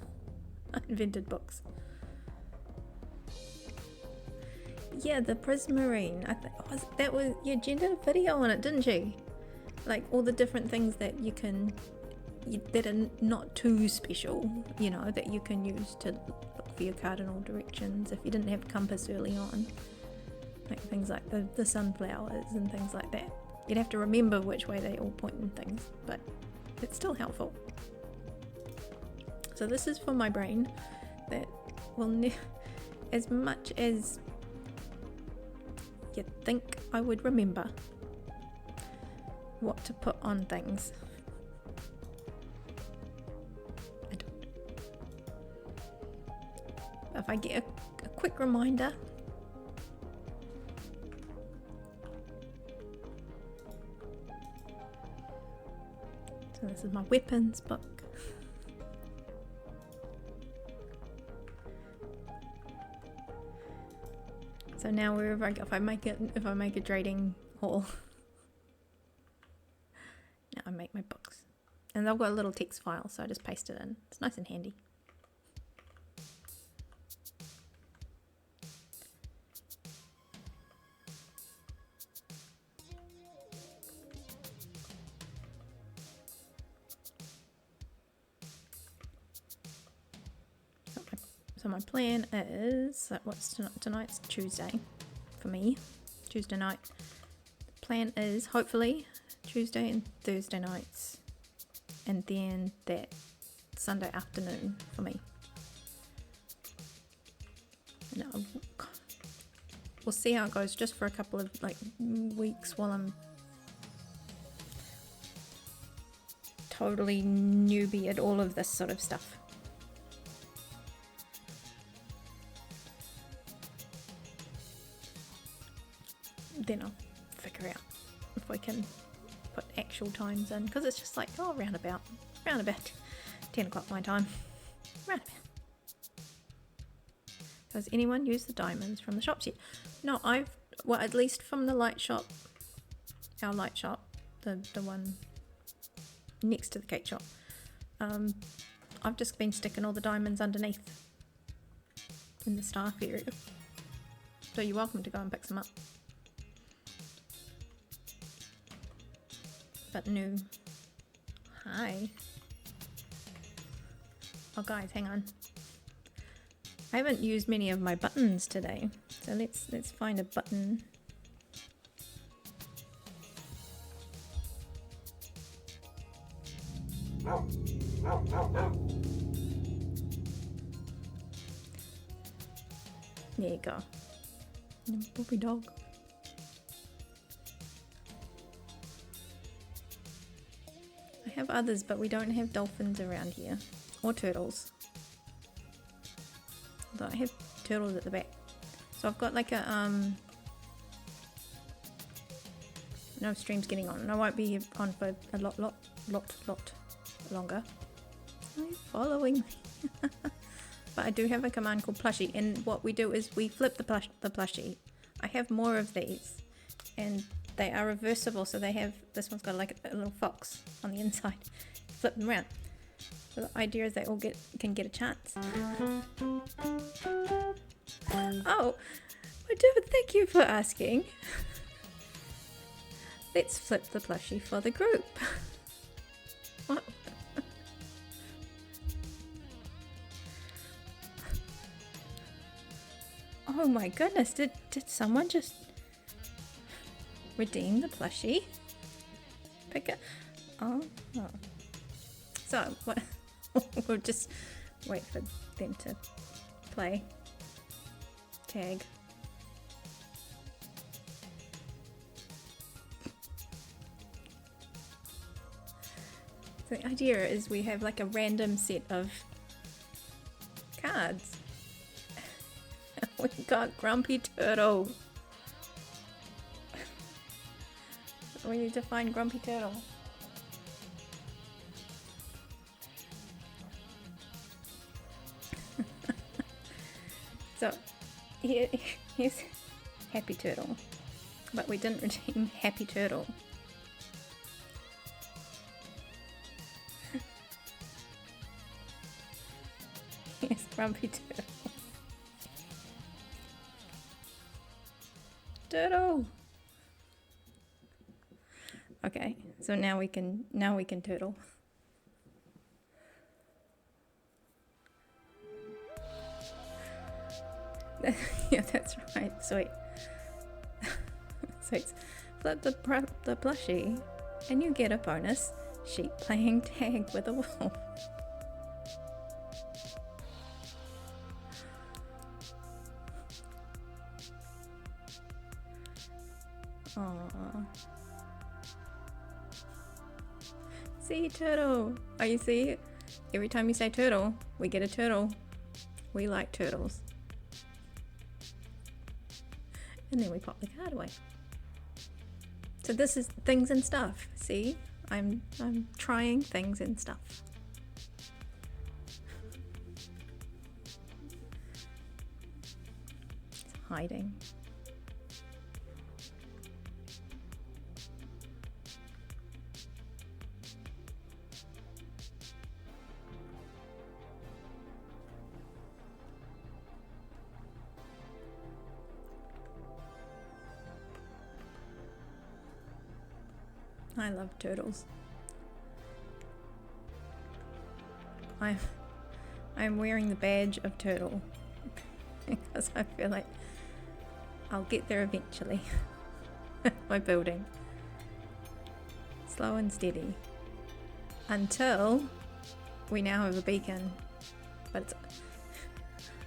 [SPEAKER 1] Invented books. Yeah, the prismarine. Jen did a video on it, didn't she? Like all the different things that you can that are not too special, you know, that you can use to look for your cardinal directions if you didn't have a compass early on. like things like the sunflowers and things like that. You'd have to remember which way they all point and things, but it's still helpful. So this is for my brain that will as much as you'd think I would remember what to put on things, I don't. If I get a quick reminder, so this is my weapons book. So now wherever I go, if I make a trading hall, now I make my books, and they've got a little text file, so I just paste it in. It's nice and handy. So my plan is, what's tonight's Tuesday for me, Tuesday night. The plan is hopefully Tuesday and Thursday nights, and then that Sunday afternoon for me. No, we'll see how it goes, just for a couple of weeks while I'm totally newbie at all of this sort of stuff. Then I'll figure out if we can put actual times in, because it's just like, oh, round about 10 o'clock my time. Round about. Has anyone used the diamonds from the shops yet? No, well, at least from the light shop, our light shop, the one next to the cake shop. I've just been sticking all the diamonds underneath in the staff area. So you're welcome to go and pick some up. But no. Hi. Oh guys, hang on. I haven't used many of my buttons today, so let's find a button. There you go. Puppy dog. I have others, but we don't have dolphins around here, or turtles. Although I have turtles at the back. So I've got like a no, stream's getting on, and I won't be on for a lot longer. Are you following me? But I do have a command called plushie, and what we do is we flip the plushie. I have more of these, and they are reversible, so they have, this one's got like a little fox on the inside. Flip them around. So the idea is they all can get a chance. Oh, I do, thank you for asking. Let's flip the plushie for the group. What? Oh my goodness, did someone just redeem the plushie? Pick it. Oh. So, what? We'll just wait for them to play. Tag. So the idea is we have like a random set of cards. We got Grumpy Turtle. We need to find Grumpy Turtle. So here's Happy Turtle, but we didn't redeem Happy Turtle. Here's Grumpy Turtle. Turtle. Okay, so now we can turtle. Yeah, that's right. Sweet. perfect. Flip the plushie and you get a bonus sheep playing tag with a wolf. Aww. See, turtle. Oh, you see? Every time you say turtle, we get a turtle. We like turtles. And then we pop the card away. So this is things and stuff. See? I'm trying things and stuff. It's hiding. I love turtles. I'm wearing the badge of turtle because I feel like I'll get there eventually by building slow and steady until we now have a beacon, but it's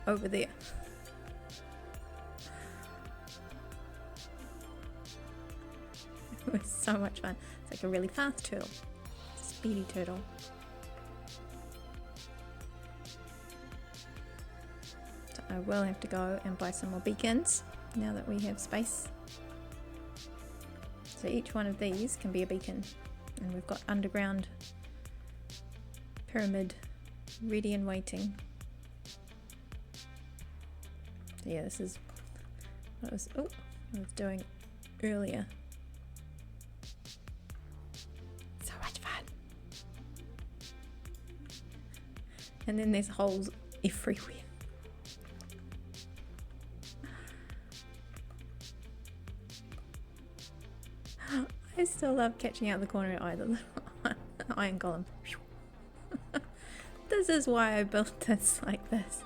[SPEAKER 1] over there. It was so much fun. It's like a really fast turtle, speedy turtle. So I will have to go and buy some more beacons now that we have space. So each one of these can be a beacon, and we've got underground pyramid ready and waiting. So yeah, this is what I was doing earlier. And then there's holes everywhere. I still love catching out the corner of either iron golem. This is why I built this like this.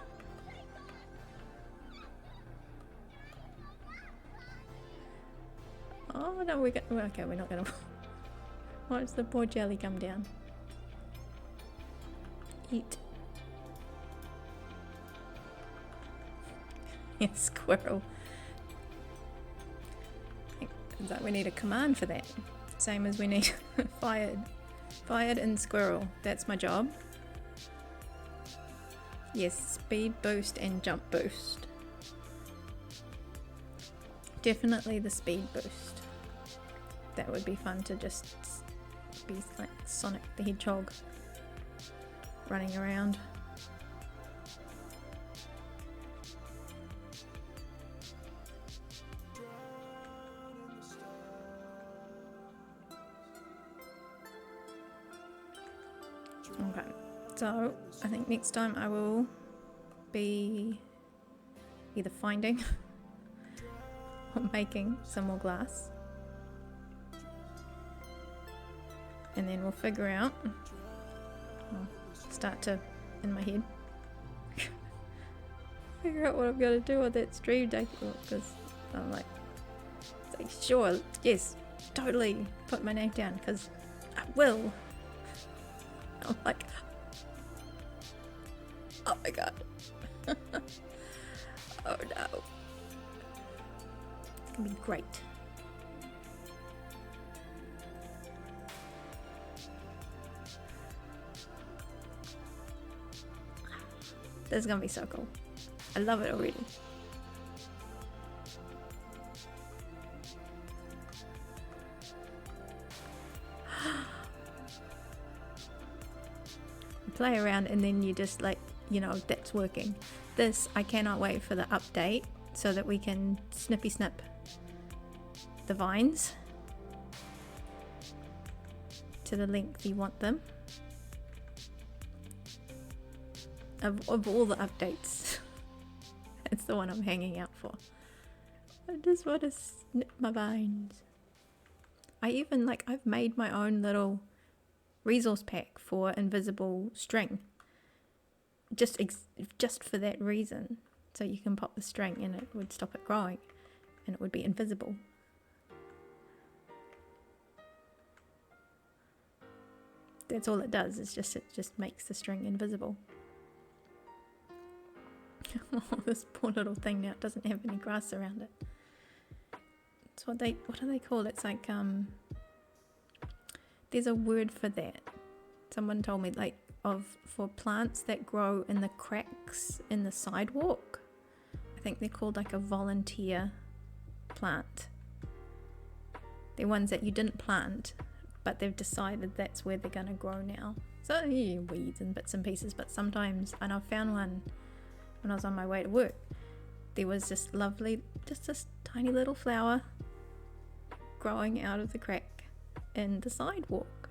[SPEAKER 1] Oh no, we're not gonna watch the poor jelly come down. Eat. Yes, squirrel. Is that we need a command for that? Same as we need fired. Fired and squirrel. That's my job. Yes, speed boost and jump boost. Definitely the speed boost. That would be fun to just be like Sonic the Hedgehog running around. Okay, so I think next time I will be either finding or making some more glass, and then we'll figure out, I'll start to, in my head, figure out what I'm going to do with that stream deck, because I'm like, sure, yes, totally put my name down, because I will. I'm like, oh my god. Oh no. It's gonna be great. This is gonna be so cool. I love it already. Play around and then you just like, you know, that's working. This, I cannot wait for the update so that we can snippy snip the vines to the length you want them. Of all the updates, it's the one I'm hanging out for. I just want to snip my vines. I've made my own little resource pack for invisible string, just for that reason, so you can pop the string and it would stop it growing and it would be invisible. that's all it does. It just makes the string invisible. Oh, this poor little thing now, it doesn't have any grass around it. It's what do they call it? It's like there's a word for that. Someone told me, like, for plants that grow in the cracks in the sidewalk. I think they're called like a volunteer plant. They're ones that you didn't plant, but they've decided that's where they're gonna grow now. So yeah, weeds and bits and pieces, but sometimes, and I found one when I was on my way to work. There was this lovely, just this tiny little flower growing out of the crack in the sidewalk.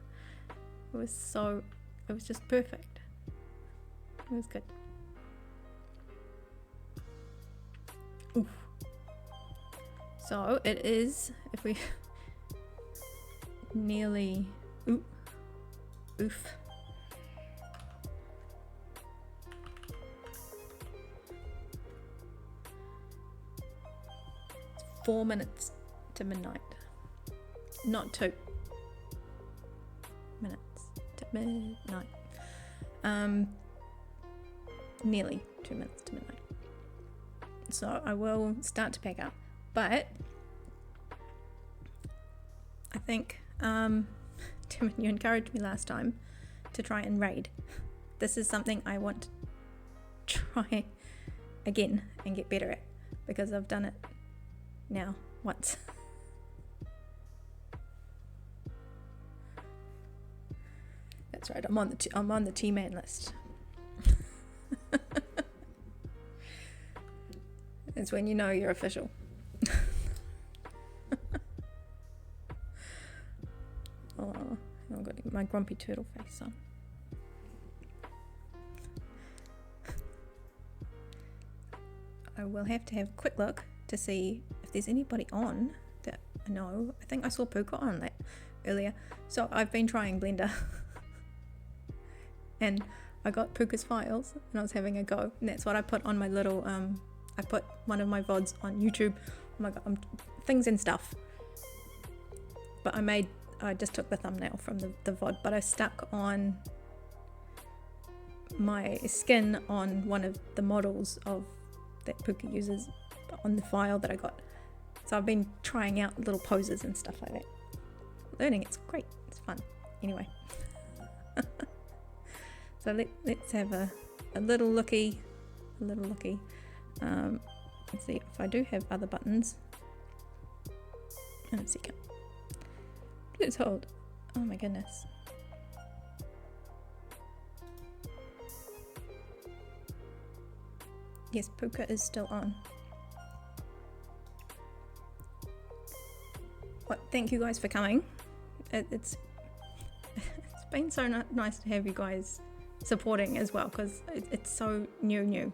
[SPEAKER 1] It was just perfect. It was good. Oof. So it is, if we nearly, oof. 4 minutes to midnight. Not 2 minutes to midnight. Nearly 2 minutes to midnight. So I will start to pack up. But I think, Tim, you encouraged me last time to try and raid. This is something I want to try again and get better at, because I've done it now once. That's right, I'm on the T-man list. It's when you know you're official. Oh, I've got my grumpy turtle face on. I will have to have a quick look to see if there's anybody on that I know. I think I saw Puka on that earlier. So I've been trying Blender. And I got Puka's files and I was having a go. And that's what I put on my little, I put one of my VODs on YouTube. Oh my god, things and stuff. But I just took the thumbnail from the VOD, but I stuck on my skin on one of the models of that Puka uses on the file that I got. So I've been trying out little poses and stuff like that. Learning, it's great, it's fun. Anyway. So let's have a little looky. Let's see if I do have other buttons. In a second. Please hold. Oh my goodness. Yes, Puka is still on. Well, thank you guys for coming. It's been so nice to have you guys supporting as well, because it's so new.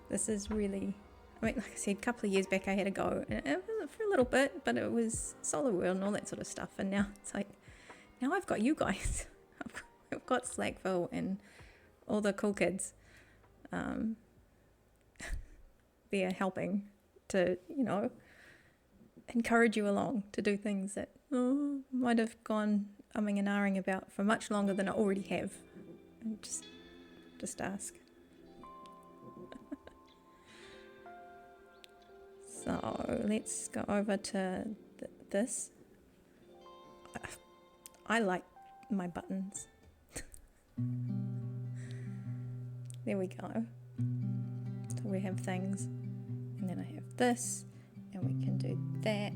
[SPEAKER 1] This is really, I mean, like I said, a couple of years back I had a go for a little bit, but it was Solar World and all that sort of stuff, and now it's like, now I've got you guys. I've got Slackville and all the cool kids there helping to, you know, encourage you along to do things that might have gone umming and ahhing about for much longer than I already have. And just ask. So let's go over to this. I like my buttons. There we go. So we have things, and then I have this, and we can do that.